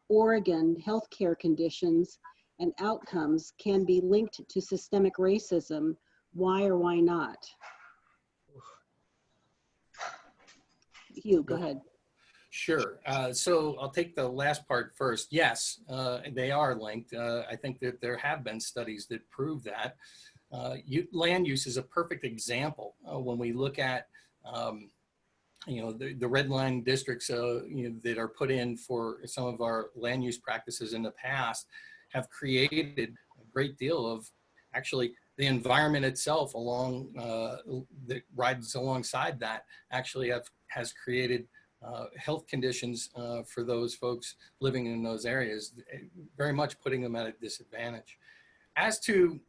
Oregon healthcare conditions and outcomes can be linked to systemic racism? Why or why not? Hugh, go ahead. Sure. So I'll take the last part first. Yes, they are linked. I think that there have been studies that prove that. Land use is a perfect example. When we look at the red line districts that are put in for some of our land use practices in the past have created a great deal of actually the environment itself along that rides alongside that actually has created health conditions for those folks living in those areas, very much putting them at a disadvantage. As to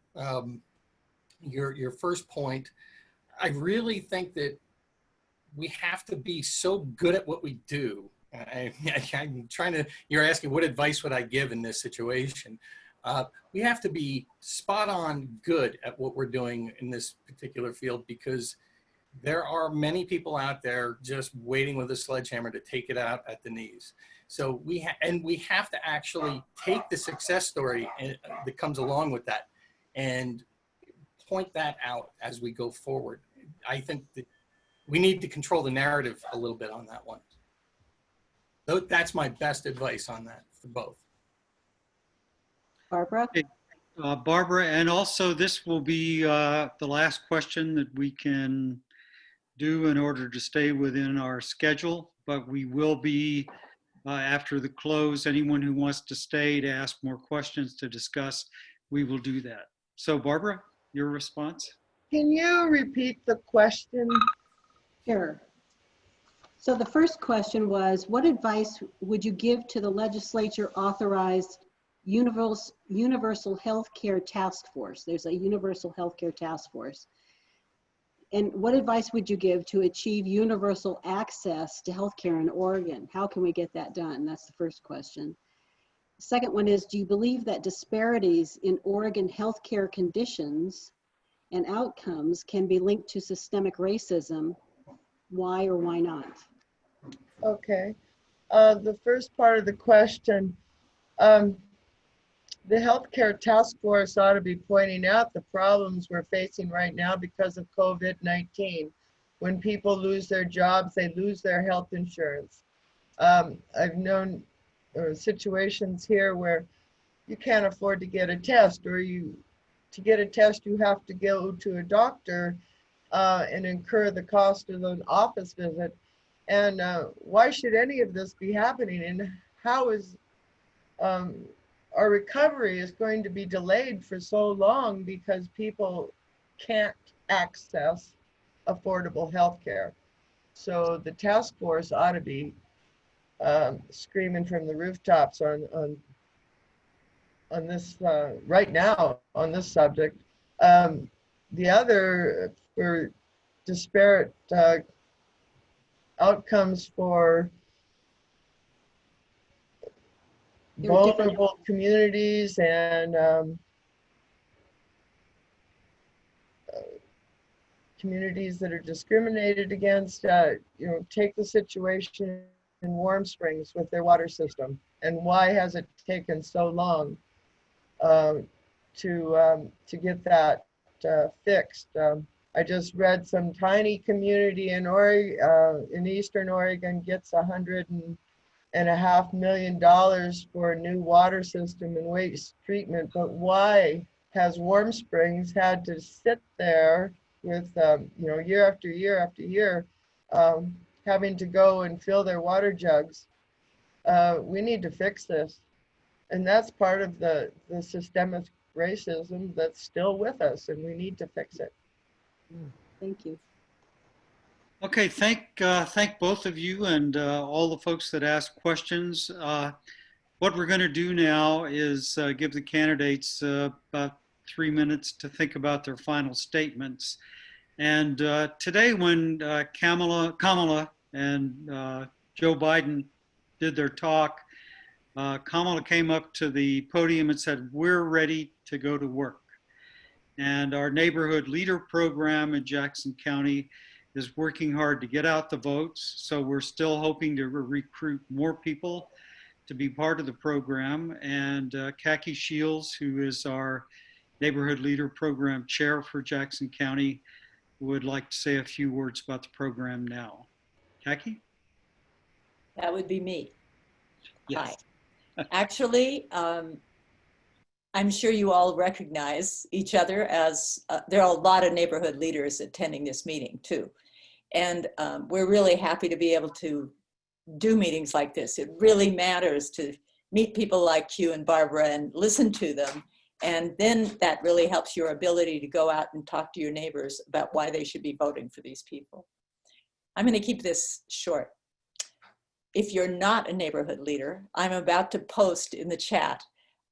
your first point, I really think that we have to be so good at what we do. I'm trying to, you're asking what advice would I give in this situation? We have to be spot on good at what we're doing in this particular field, because there are many people out there just waiting with a sledgehammer to take it out at the knees. So we have to actually take the success story that comes along with that and point that out as we go forward. I think that we need to control the narrative a little bit on that one. That's my best advice on that for both. Barbara? Hey, Barbara, and also this will be the last question that we can do in order to stay within our schedule, but we will be, after the close, anyone who wants to stay to ask more questions to discuss, we will do that. So Barbara, your response? Can you repeat the question? Sure. So the first question was, what advice would you give to the legislature authorized Universal Health Care Task Force? There's a Universal Health Care Task Force. And what advice would you give to achieve universal access to healthcare in Oregon? How can we get that done? That's the first question. The second one is, do you believe that disparities in Oregon healthcare conditions and outcomes can be linked to systemic racism? Why or why not? Okay. The first part of the question, the healthcare task force ought to be pointing out the problems we're facing right now because of COVID-19. When people lose their jobs, they lose their health insurance. I've known situations here where you can't afford to get a test, or to get a test, you have to go to a doctor and incur the cost of an office visit. And why should any of this be happening? And how is our recovery is going to be delayed for so long because people can't access affordable health care? So the task force ought to be screaming from the rooftops on this right now on this subject. The other, for disparate outcomes for vulnerable communities and communities that are discriminated against, take the situation in Warm Springs with their water system, and why has it taken so long to get that fixed? I just read some tiny community in in Eastern Oregon gets $100.5 million for a new water system and waste treatment. But why has Warm Springs had to sit there with year after year after year, having to go and fill their water jugs? We need to fix this, and that's part of the systemic racism that's still with us, and we need to fix it. Thank you. Okay, thank both of you and all the folks that asked questions. What we're going to do now is give the candidates about 3 minutes to think about their final statements. And today, when Kamala and Joe Biden did their talk, Kamala came up to the podium and said, "We're ready to go to work." And our neighborhood leader program in Jackson County is working hard to get out the votes. So we're still hoping to recruit more people to be part of the program. And Kaki Shields, who is our neighborhood leader program chair for Jackson County, would like to say a few words about the program now. Kaki? That would be me. Yes. Hi. Actually, I'm sure you all recognize each other as, there are a lot of neighborhood leaders attending this meeting too. And we're really happy to be able to do meetings like this. It really matters to meet people like Hugh and Barbara and listen to them. And then that really helps your ability to go out and talk to your neighbors about why they should be voting for these people. I'm going to keep this short. If you're not a neighborhood leader, I'm about to post in the chat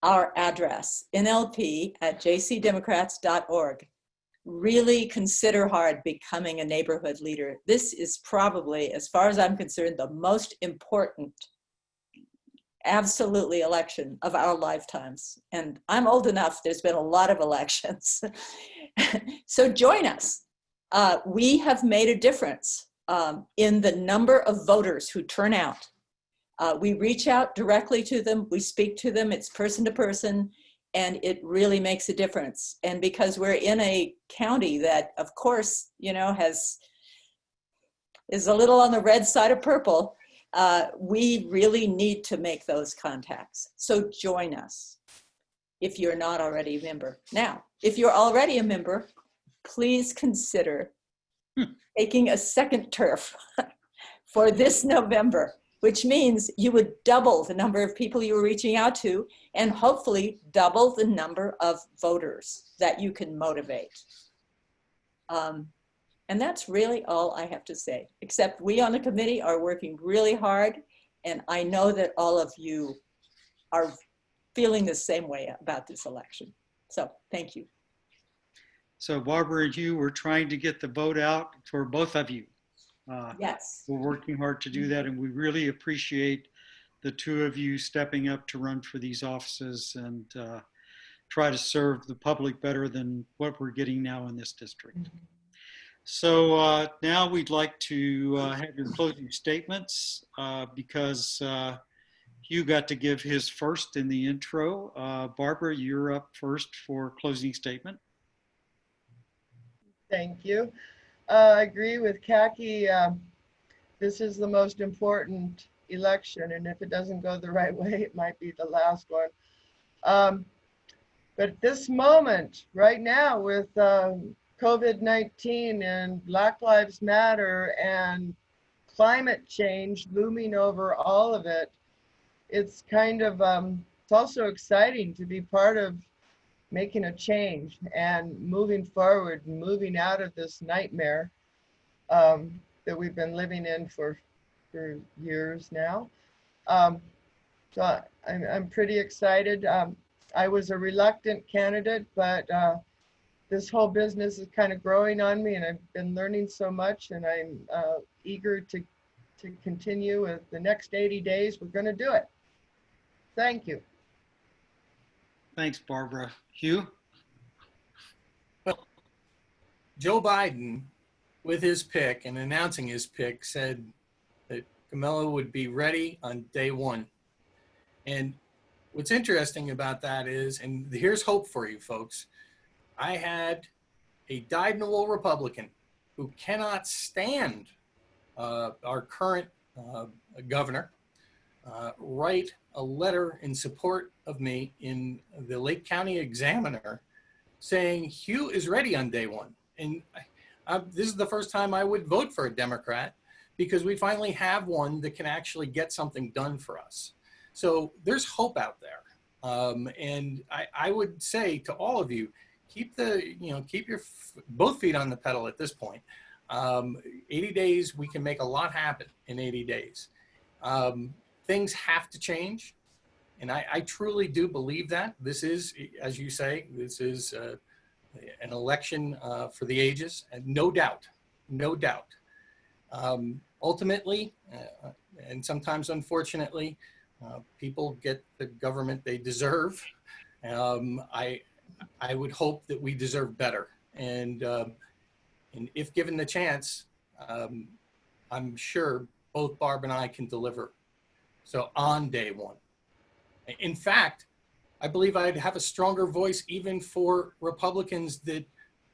our address, nlp@jcdemocrats.org. Really consider hard becoming a neighborhood leader. This is probably, as far as I'm concerned, the most important, absolutely, election of our lifetimes. And I'm old enough, there's been a lot of elections. So join us. We have made a difference in the number of voters who turn out. We reach out directly to them, we speak to them, it's person to person, and it really makes a difference. And because we're in a county that, of course, you know, is a little on the red side of purple, we really need to make those contacts. So join us if you're not already a member. Now, if you're already a member, please consider taking a second turf for this November, which means you would double the number of people you were reaching out to and hopefully double the number of voters that you can motivate. And that's really all I have to say, except we on the committee are working really hard, and I know that all of you are feeling the same way about this election. So thank you. So Barbara and Hugh, we're trying to get the vote out for both of you. Yes. We're working hard to do that, and we really appreciate the two of you stepping up to run for these offices and try to serve the public better than what we're getting now in this district. So now we'd like to have your closing statements because Hugh got to give his first in the intro. Barbara, you're up first for closing statement. Thank you. I agree with Kaki. This is the most important election, and if it doesn't go the right way, it might be the last one. But at this moment, right now, with COVID-19 and Black Lives Matter and climate change looming over all of it, it's kind of, it's also exciting to be part of making a change and moving forward and moving out of this nightmare that we've been living in for years now. So I'm pretty excited. I was a reluctant candidate, but this whole business is kind of growing on me, and I've been learning so much, and I'm eager to continue with the next 80 days. We're going to do it. Thank you. Thanks, Barbara. Hugh? Well, Joe Biden, with his pick and announcing his pick, said that Kamala would be ready on day one. And what's interesting about that is, and here's hope for you folks, I had a dyed-in-the-wool Republican who cannot stand our current governor write a letter in support of me in the Lake County Examiner saying Hugh is ready on day one. And this is the first time I would vote for a Democrat because we finally have one that can actually get something done for us. So there's hope out there. And I would say to all of you, keep your both feet on the pedal at this point. 80 days, we can make a lot happen in 80 days. Things have to change. And I truly do believe that. This is, as you say, this is an election for the ages, and no doubt. Ultimately, and sometimes unfortunately, people get the government they deserve. I would hope that we deserve better. And if given the chance, I'm sure both Barb and I can deliver. So on day one. In fact, I believe I'd have a stronger voice even for Republicans that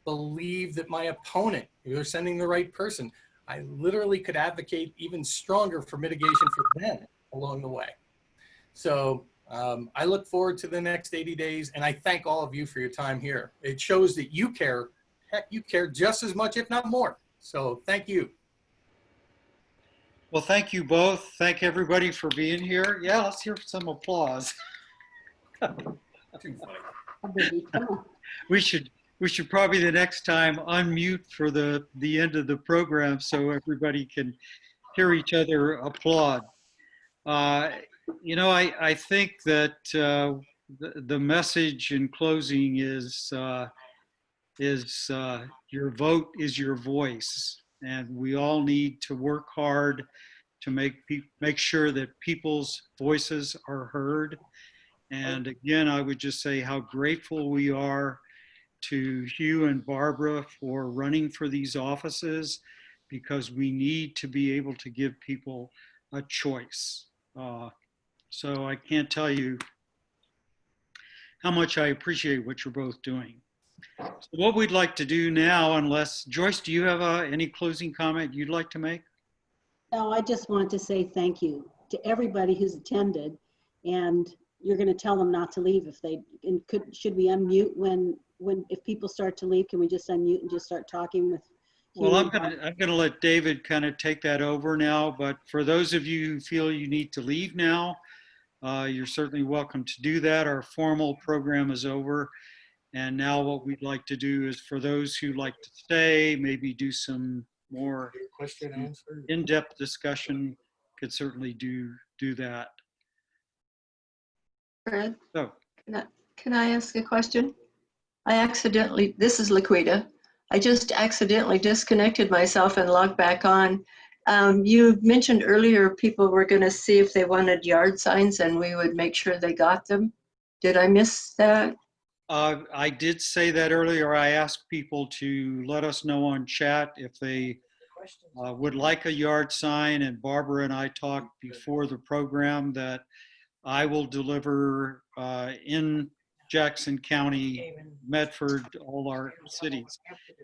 believe that my opponent, if they're sending the right person, I literally could advocate even stronger for mitigation for them along the way. So I look forward to the next 80 days, and I thank all of you for your time here. It shows that you care, heck, you care just as much, if not more. So thank you. Well, thank you both. Thank everybody for being here. Yeah, let's hear some applause. Too funny. A biggie. Come on. We should probably the next time unmute for the end of the program so everybody can hear each other applaud. You know, I think that the message in closing is your vote is your voice, and we all need to work hard to make sure that people's voices are heard. And again, I would just say how grateful we are to Hugh and Barbara for running for these offices, because we need to be able to give people a choice. So I can't tell you how much I appreciate what you're both doing. So what we'd like to do now, unless, Joyce, do you have any closing comment you'd like to make? No, I just wanted to say thank you to everybody who's attended, and you're going to tell them not to leave if they, and should we unmute if people start to leave, can we just unmute and just start talking with Hugh? Well, I'm gonna let David kind of take that over now, but for those of you who feel you need to leave now, you're certainly welcome to do that. Our formal program is over. And now what we'd like to do is, for those who like to stay, maybe do some more Question answer. in-depth discussion, could certainly do that. Fred, So, can I ask a question? This is Laquita. I just accidentally disconnected myself and logged back on. You mentioned earlier people were going to see if they wanted yard signs and we would make sure they got them. Did I miss that? I did say that earlier. I asked people to let us know on chat if they would like a yard sign, and Barbara and I talked before the program that I will deliver in Jackson County, Medford, all our cities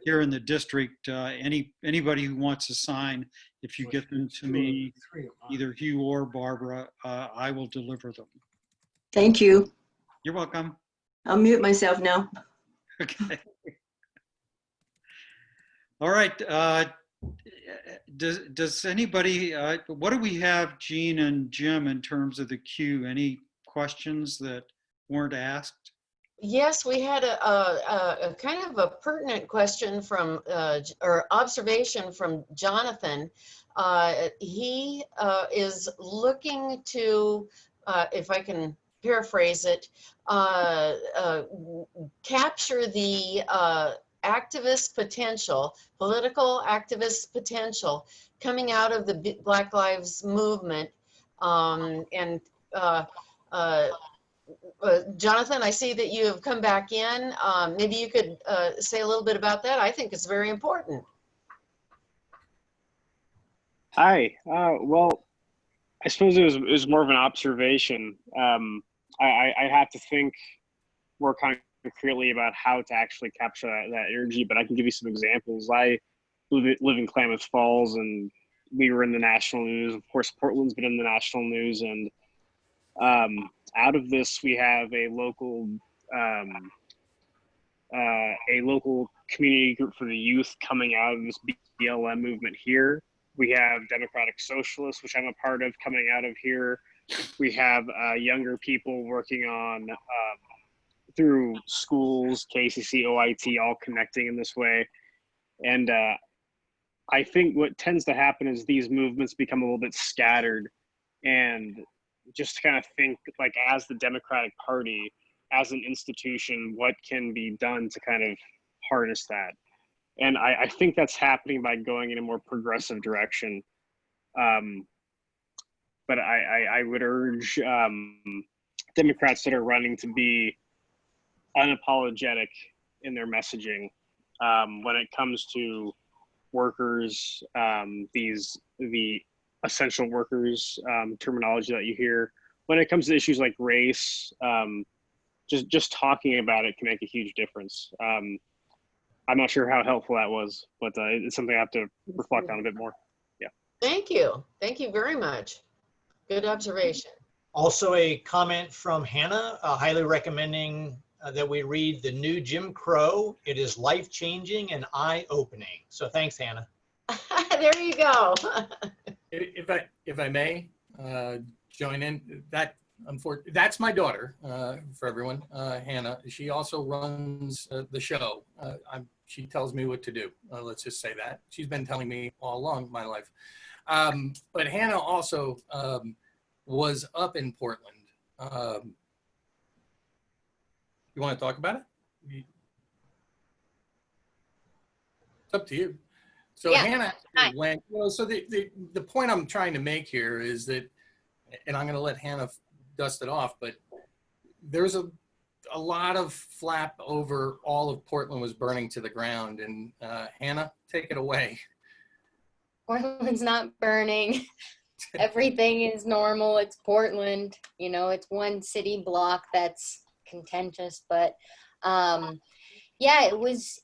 here in the district. Anybody who wants a sign, if you get them to me, either Hugh or Barbara, I will deliver them. Thank you. You're welcome. I'll mute myself now. Okay. All right. Does anybody, what do we have, Jean and Jim, in terms of the queue? Any questions that weren't asked? Yes, we had a kind of a pertinent question from, or observation from Jonathan. He is looking to, if I can paraphrase it, capture the activist potential, political activist potential coming out of the Black Lives Movement. Jonathan, I see that you have come back in. Maybe you could say a little bit about that. I think it's very important. Hi. Well, I suppose it was more of an observation. I have to think more concretely about how to actually capture that energy, but I can give you some examples. I live in Klamath Falls, and we were in the national news. Of course, Portland's been in the national news, and out of this, we have a local community group for the youth coming out of this BLM movement here. We have Democratic Socialists, which I'm a part of, coming out of here. We have younger people working on through schools, KCC, OIT, all connecting in this way. And I think what tends to happen is these movements become a little bit scattered, and just to kind of think like as the Democratic Party, as an institution, what can be done to kind of harness that. And I think that's happening by going in a more progressive direction. But I would urge Democrats that are running to be unapologetic in their messaging when it comes to workers, the essential workers terminology that you hear. When it comes to issues like race, just talking about it can make a huge difference. I'm not sure how helpful that was, but it's something I have to reflect on a bit more. Yeah. Thank you. Thank you very much. Good observation. Also a comment from Hannah, highly recommending that we read The New Jim Crow. It is life-changing and eye-opening. So thanks, Hannah. There you go. If I may join in, that's my daughter, for everyone, Hannah. She also runs the show. She tells me what to do. Let's just say that. She's been telling me all along my life. But Hannah also was up in Portland. You want to talk about it? It's up to you. So Yeah. Hannah went, well, so the point I'm trying to make here is that, and I'm going to let Hannah dust it off, but there's a lot of flap over all of Portland was burning to the ground. And Hannah, take it away. Portland's not burning. Everything is normal. It's Portland. You know, it's one city block that's contentious, but yeah, it was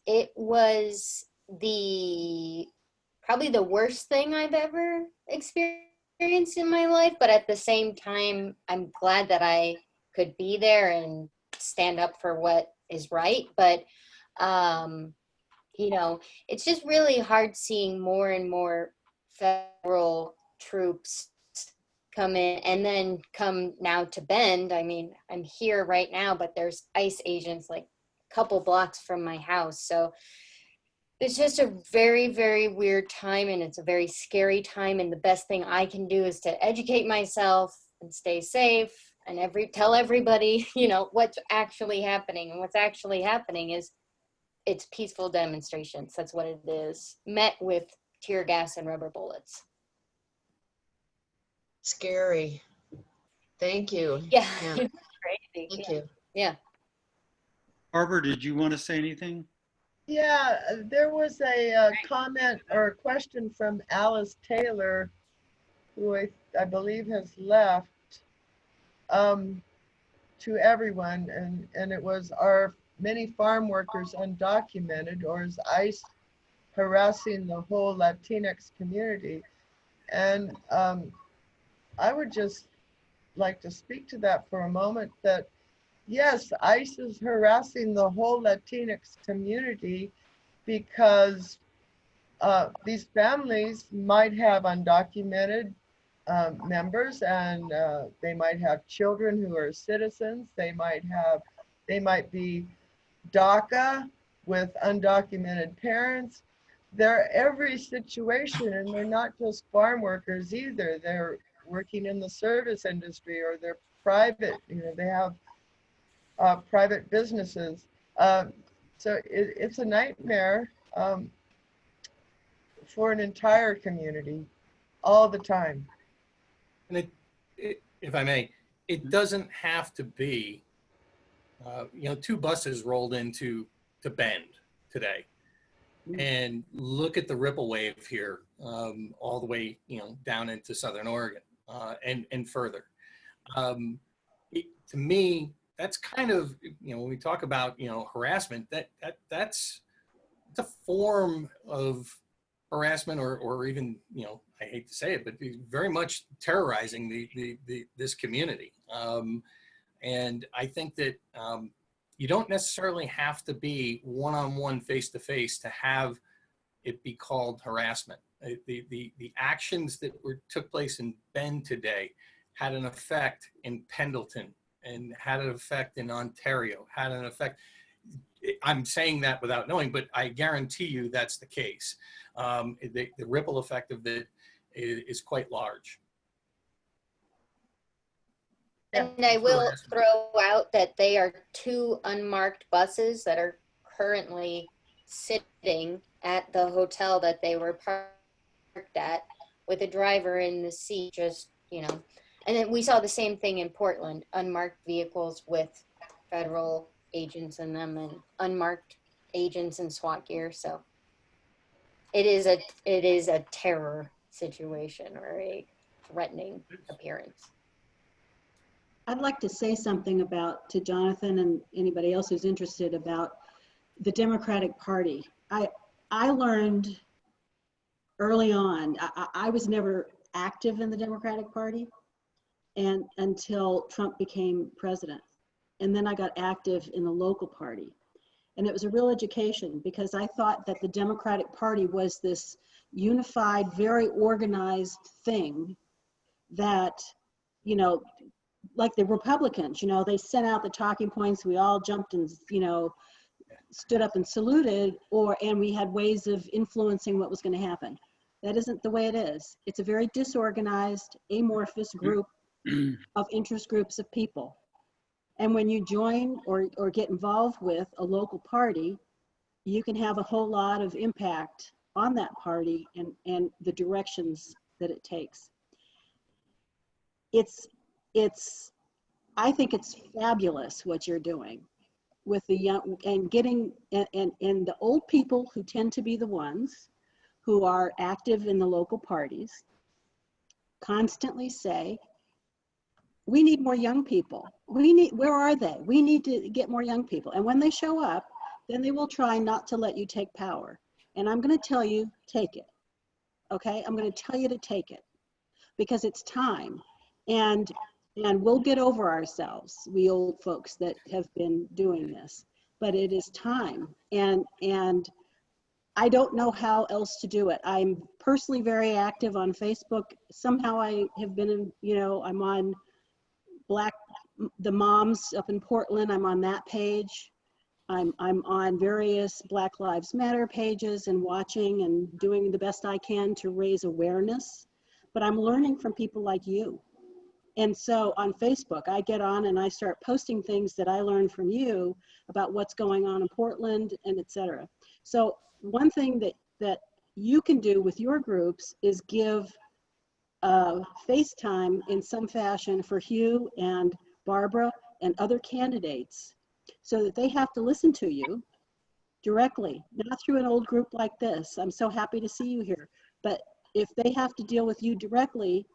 probably the worst thing I've ever experienced in my life, but at the same time, I'm glad that I could be there and stand up for what is right. But you know, it's just really hard seeing more and more federal troops come in and then come now to Bend. I mean, I'm here right now, but there's ICE agents like a couple blocks from my house. So it's just a very, very weird time, and it's a very scary time. And the best thing I can do is to educate myself and stay safe and tell everybody, you know, what's actually happening. And what's actually happening is it's peaceful demonstrations. That's what it is, met with tear gas and rubber bullets. Scary. Thank you. Yeah. Yeah. Crazy. Thank Yeah. you. Yeah. Barbara, did you want to say anything? Yeah, there was a comment or a question from Alice Taylor, who I believe has left, to everyone, and it was, are many farm workers undocumented, or is ICE harassing the whole Latinx community? And I would just like to speak to that for a moment, that yes, ICE is harassing the whole Latinx community because these families might have undocumented members, and they might have children who are citizens. They might be DACA with undocumented parents. They're every situation, and they're not just farm workers either. They're working in the service industry, or they're private, you know, they have private businesses. So it's a nightmare for an entire community all the time. And if I may, it doesn't have to be, you know, 2 buses rolled into Bend today. And look at the ripple wave here, all the way, you know, down into Southern Oregon and further. To me, that's kind of, you know, when we talk about, you know, harassment, that's a form of harassment, or even, you know, I hate to say it, but very much terrorizing this community. And I think that you don't necessarily have to be one-on-one, face-to-face to have it be called harassment. The actions that took place in Bend today had an effect in Pendleton, and had an effect in Ontario, had an effect. I'm saying that without knowing, but I guarantee you that's the case. The ripple effect of it is quite large. And I will throw out that they are 2 unmarked buses that are currently sitting at the hotel that they were parked at with a driver in the seat, just, you know. And then we saw the same thing in Portland, unmarked vehicles with federal agents in them and unmarked agents in SWAT gear. So it is a terror situation or a threatening appearance. I'd like to say something to Jonathan and anybody else who's interested about the Democratic Party. I learned early on, I was never active in the Democratic Party and until Trump became president. And then I got active in the local party. And it was a real education because I thought that the Democratic Party was this unified, very organized thing that, you know, like the Republicans, you know, they sent out the talking points, we all jumped and, you know, stood up and saluted, and we had ways of influencing what was going to happen. That isn't the way it is. It's a very disorganized, amorphous group of interest groups of people. And when you join or get involved with a local party, you can have a whole lot of impact on that party and the directions that it takes. I think it's fabulous what you're doing with the young and getting, and the old people who tend to be the ones who are active in the local parties constantly say, we need more young people. Where are they? We need to get more young people. And when they show up, then they will try not to let you take power. And I'm going to tell you, take it. Okay? I'm going to tell you to take it because it's time. And we'll get over ourselves, we old folks that have been doing this, but it is time. And I don't know how else to do it. I'm personally very active on Facebook. Somehow I have been, you know, I'm on the moms up in Portland. I'm on that page. I'm on various Black Lives Matter pages and watching and doing the best I can to raise awareness. But I'm learning from people like you. And so on Facebook, I get on and I start posting things that I learned from you about what's going on in Portland and et cetera. So one thing that you can do with your groups is give FaceTime in some fashion for Hugh and Barbara and other candidates so that they have to listen to you directly, not through an old group like this. I'm so happy to see you here. But if they have to deal with you directly,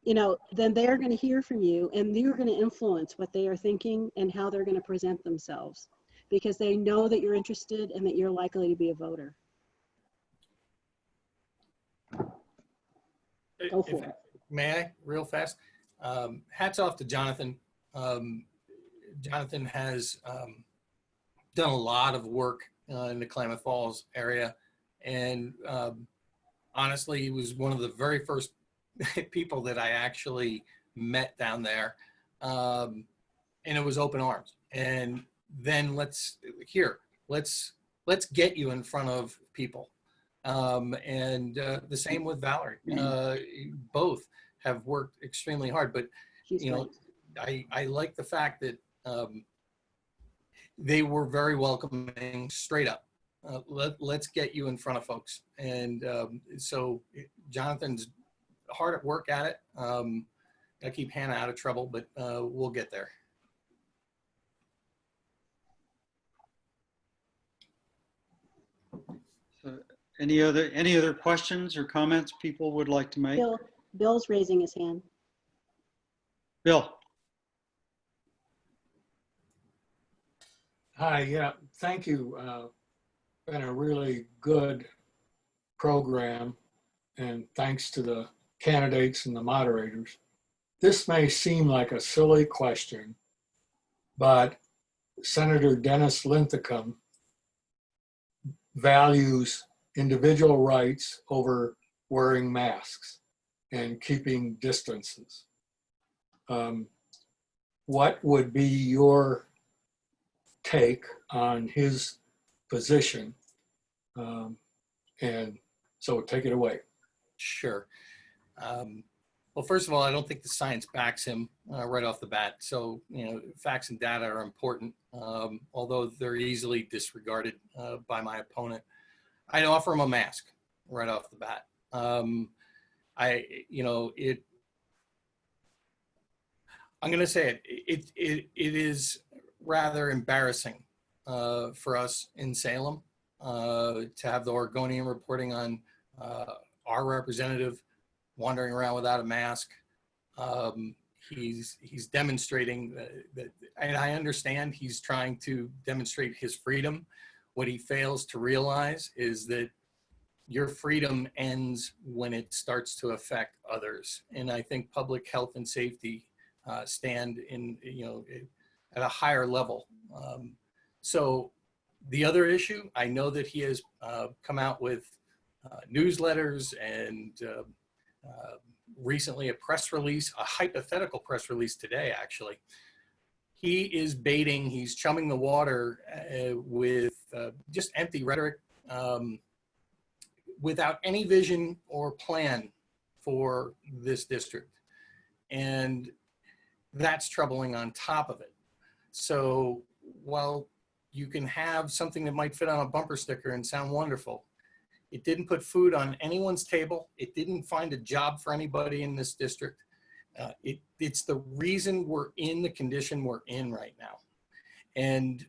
you know, then they're going to hear from you and you're going to influence what they are thinking and how they're going to present themselves because they know that you're interested and that you're likely to be a voter. Go for it. May I, real fast? Hats off to Jonathan. Jonathan has done a lot of work in the Klamath Falls area. And honestly, he was one of the very first people that I actually met down there. And it was open arms. And then let's get you in front of people. And the same with Valerie. Both have worked extremely hard, but you know, I like the fact that they were very welcoming, straight up. Let's get you in front of folks. And so Jonathan's hard at work at it. I keep Hannah out of trouble, but we'll get there. So any other questions or comments people would like to make? Bill's raising his hand. Bill. Hi, yeah, thank you. Been a really good program, and thanks to the candidates and the moderators. This may seem like a silly question, but Senator Dennis Linthicum values individual rights over wearing masks and keeping distances. what would be your take on his position? And so take it away. Sure. Well, first of all, I don't think the science backs him right off the bat. So, facts and data are important, although they're easily disregarded by my opponent. I'd offer him a mask right off the bat. I'm going to say it is rather embarrassing for us in Salem to have the Oregonian reporting on our representative wandering around without a mask. He's demonstrating that, and I understand he's trying to demonstrate his freedom. What he fails to realize is that your freedom ends when it starts to affect others. And I think public health and safety stand in, at a higher level. So the other issue, I know that he has come out with newsletters and recently a press release, a hypothetical press release today, actually. He is baiting, he's chumming the water with just empty rhetoric without any vision or plan for this district. And that's troubling on top of it. So while you can have something that might fit on a bumper sticker and sound wonderful, it didn't put food on anyone's table. It didn't find a job for anybody in this district. It's the reason we're in the condition we're in right now. And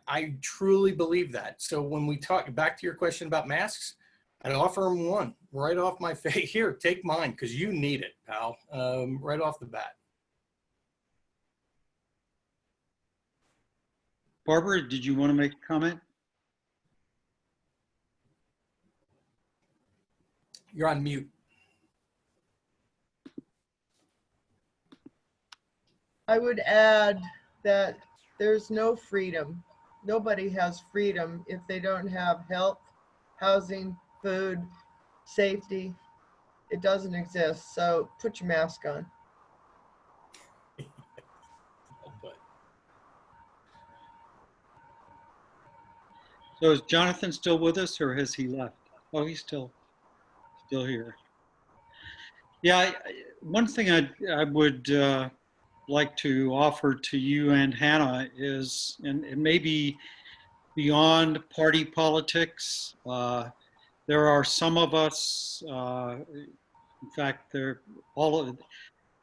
I truly believe that. So when we talk, back to your question about masks, I'd offer him one right off my face. Here, take mine, because you need it, pal, right off the bat. Barbara, did you want to make a comment? You're on mute. I would add that there's no freedom. Nobody has freedom if they don't have health, housing, food, safety. It doesn't exist. So put your mask on. So is Jonathan still with us, or has he left? Oh, he's still here. Yeah, one thing I would like to offer to you and Hannah is, and it may be beyond party politics. There are some of us, in fact,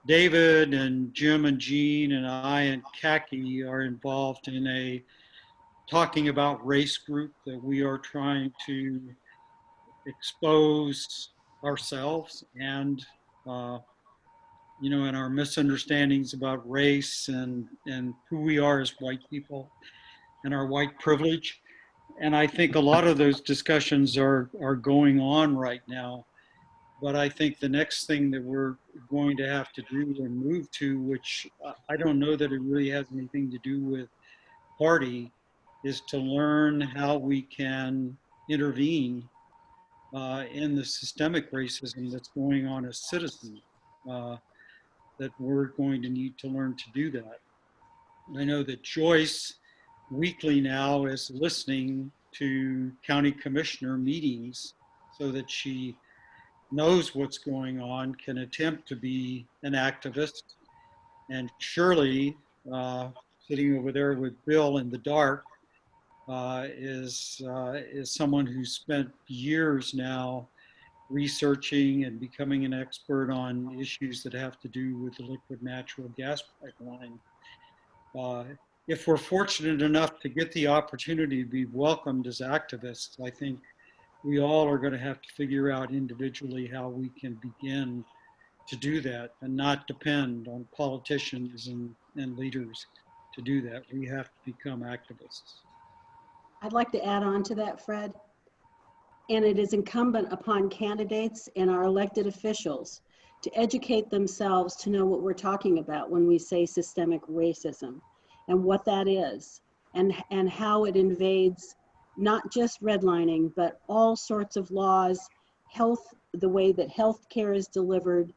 David and Jim and Jean and I and Kaki are involved in talking about race group that we are trying to expose ourselves and and our misunderstandings about race and who we are as white people and our white privilege. And I think a lot of those discussions are going on right now. But I think the next thing that we're going to have to do and move to, which I don't know that it really has anything to do with party, is to learn how we can intervene in the systemic racism that's going on as citizens, that we're going to need to learn to do that. I know that Joyce weekly now is listening to county commissioner meetings so that she knows what's going on, can attempt to be an activist. And Shirley, sitting over there with Bill in the dark, is someone who's spent years now researching and becoming an expert on issues that have to do with the liquid natural gas pipeline. If we're fortunate enough to get the opportunity to be welcomed as activists, I think we all are going to have to figure out individually how we can begin to do that and not depend on politicians and leaders to do that. We have to become activists. I'd like to add on to that, Fred. And it is incumbent upon candidates and our elected officials to educate themselves to know what we're talking about when we say systemic racism and what that is and how it invades not just redlining, but all sorts of laws, health, the way that health care is delivered,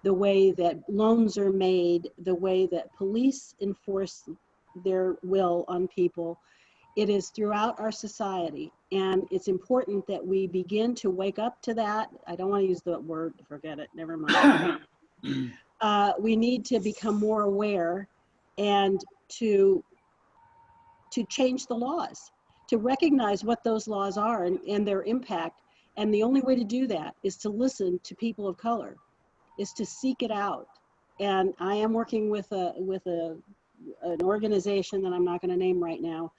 the way that loans are made, the way that police enforce their will on people. It is throughout our society, and it's important that we begin to wake up to that. I don't want to use the word, forget it, never mind. We need to become more aware and to change the laws, to recognize what those laws are and their impact. And the only way to do that is to listen to people of color, is to seek it out. And I am working with an organization that I'm not going to name right now,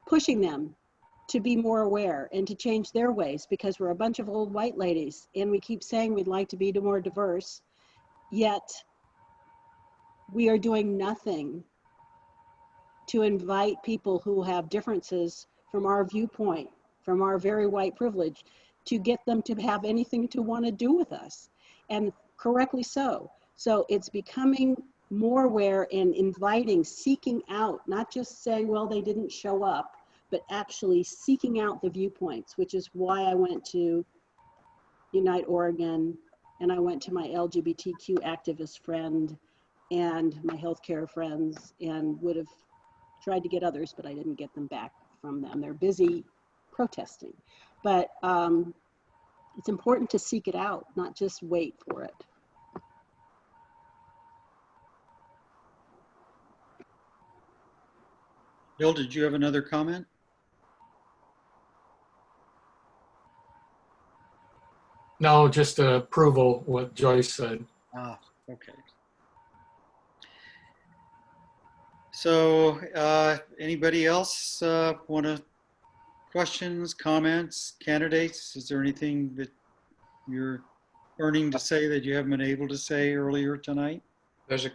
pushing them to be more aware and to change their ways, because we're a bunch of old white ladies and we keep saying we'd like to be more diverse, yet we are doing nothing to invite people who have differences from our viewpoint, from our very white privilege, to get them to have anything to want to do with us, and correctly so. So it's becoming more aware and inviting, seeking out, not just saying, well, they didn't show up, but actually seeking out the viewpoints, which is why I went to Unite Oregon, and I went to my LGBTQ activist friend and my healthcare friends, and would have tried to get others, but I didn't get them back from them. They're busy protesting. But it's important to seek it out, not just wait for it. Bill, did you have another comment? No, just approval what Joyce said. Ah, okay. So anybody else want to questions, comments, candidates? Is there anything that you're burning to say that you haven't been able to say earlier tonight? There's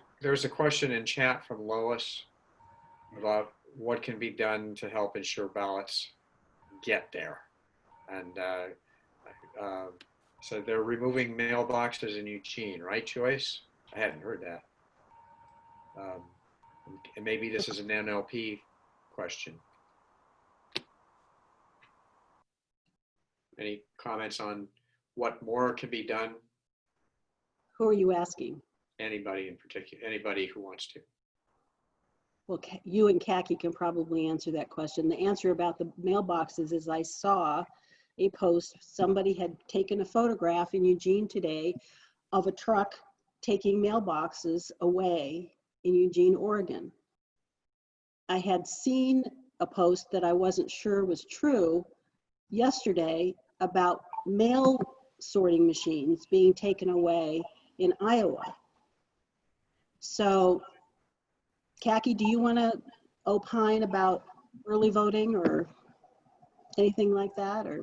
a question in chat from Lois about what can be done to help ensure ballots get there. And so they're removing mailboxes in Eugene, right, Joyce? I hadn't heard that. And maybe this is an NLP question. Any comments on what more can be done? Who are you asking? Anybody in particular, anybody who wants to. Well, you and Khaki can probably answer that question. The answer about the mailboxes is I saw a post, somebody had taken a photograph in Eugene today of a truck taking mailboxes away in Eugene, Oregon. I had seen a post that I wasn't sure was true yesterday about mail sorting machines being taken away in Iowa. So, Khaki, do you want to opine about early voting or anything like that, or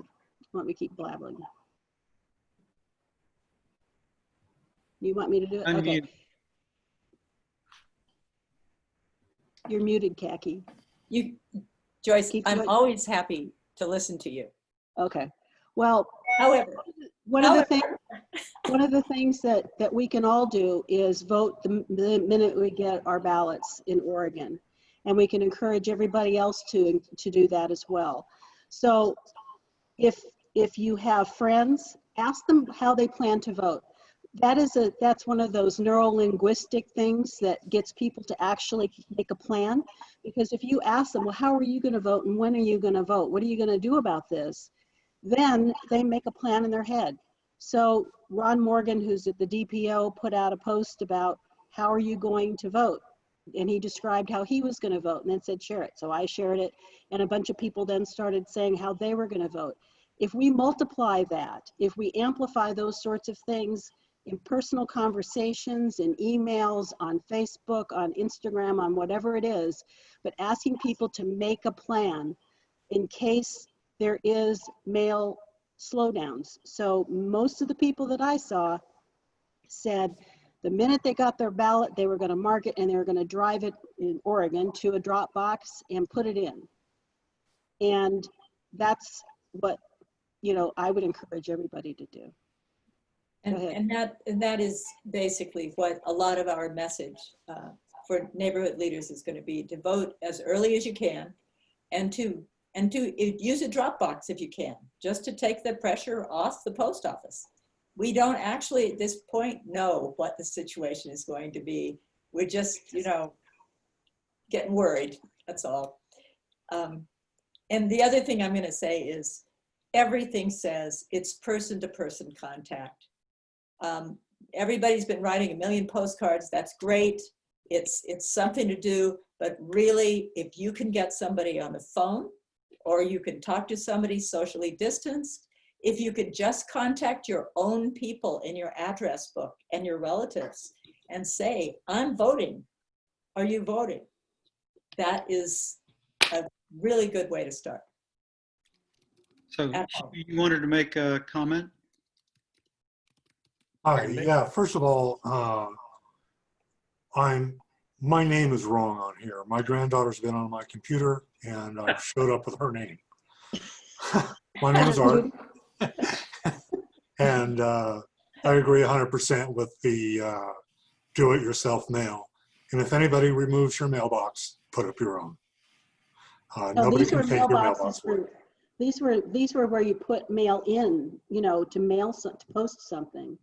want me to keep blabbering? You want me to do it? Okay. You're muted, Khaki. Joyce, Keep I'm going. always happy to listen to you. Okay. Well, However, one of the things that we can all do is vote the minute we get our ballots in Oregon, and we can encourage everybody else to do that as well. So if you have friends, ask them how they plan to vote. That's one of those neuro-linguistic things that gets people to actually make a plan. Because if you ask them, well, how are you going to vote and when are you going to vote? What are you going to do about this? Then they make a plan in their head. So Ron Morgan, who's at the DPO, put out a post about how are you going to vote? And he described how he was going to vote and then said, share it. So I shared it, and a bunch of people then started saying how they were going to vote. If we multiply that, if we amplify those sorts of things in personal conversations, in emails, on Facebook, on Instagram, on whatever it is, but asking people to make a plan in case there is mail slowdowns. So most of the people that I saw said the minute they got their ballot, they were going to mark it and they were going to drive it in Oregon to a drop box and put it in. And that's what, I would encourage everybody to do. and that is basically what a lot of our message for neighborhood leaders is going to be, to vote as early as you can, and to use a drop box if you can, just to take the pressure off the post office. we don't actually at this point know what the situation is going to be. We're just, getting worried, that's all. And the other thing I'm gonna say is everything says it's person-to-person contact. Everybody's been writing a million postcards, that's great. It's something to do, but really, if you can get somebody on the phone or you can talk to somebody socially distanced, if you could just contact your own people in your address book and your relatives and say, I'm voting, are you voting? That is a really good way to start. So At home. you wanted to make a comment? Hi, yeah, first of all, my name is wrong on here. My granddaughter's been on my computer and I've showed up with her name. My name is Art. And I agree 100% with the do-it-yourself mail. And if anybody removes your mailbox, put up your own. No, Nobody these were can take your mailboxes mailbox away. for, these were where you put mail in, to mail, to post something.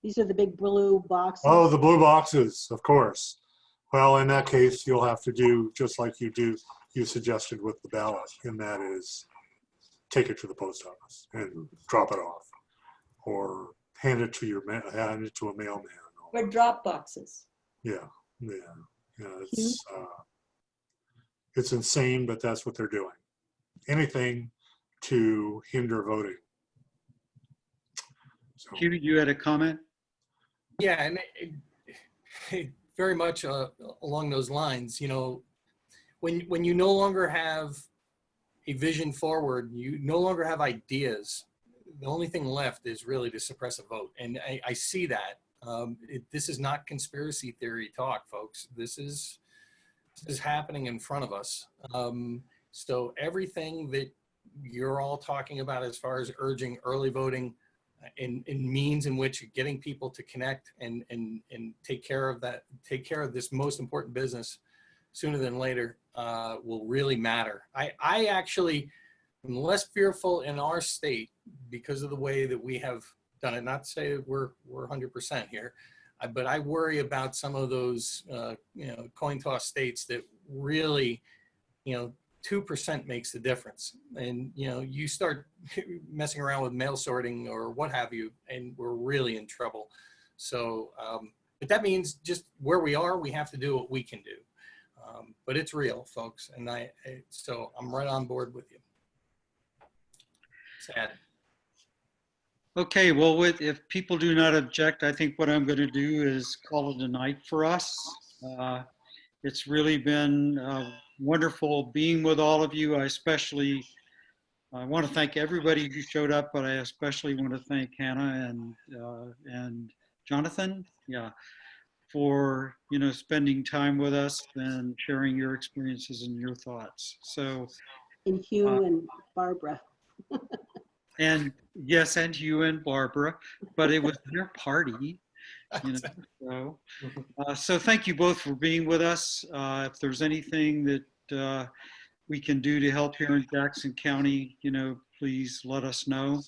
These are the big blue boxes. Oh, the blue boxes, of course. Well, in that case, you'll have to do just like you suggested with the ballot, and that is take it to the post office and drop it off, or hand it to a mailman. Or drop boxes. Yeah. It's insane, but that's what they're doing. Anything to hinder voting. So, Hugh, you had a comment? Yeah, and very much along those lines, when you no longer have a vision forward, you no longer have ideas, the only thing left is really to suppress a vote. And I see that. This is not conspiracy theory talk, folks. This is happening in front of us. So everything that you're all talking about as far as urging early voting, in means in which getting people to connect and take care of this most important business sooner than later will really matter. I actually am less fearful in our state because of the way that we have done it. Not to say that we're 100% here, but I worry about some of those coin toss states that really 2% makes the difference. And, you start messing around with mail sorting or what have you, and we're really in trouble. So, but that means just where we are, we have to do what we can do. But it's real, folks. And so I'm right on board with you. Sad. Okay, well, if people do not object, I think what I'm going to do is call it a night for us. It's really been wonderful being with all of you. I want to thank everybody who showed up, but I especially want to thank Hannah and Jonathan, for spending time with us and sharing your experiences and your thoughts. So, And Hugh and Barbara. and yes, and you and Barbara, but it was their party. So thank you both for being with us. If there's anything that we can do to help here in Jackson County, please let us know.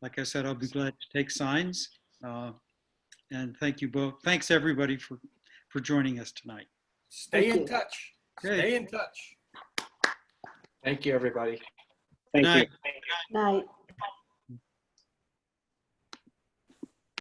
Like I said, I'll be glad to take signs. And thank you both. Thanks everybody for joining us tonight. Stay in touch. Stay in touch. Thank you, everybody. Thank you. Night.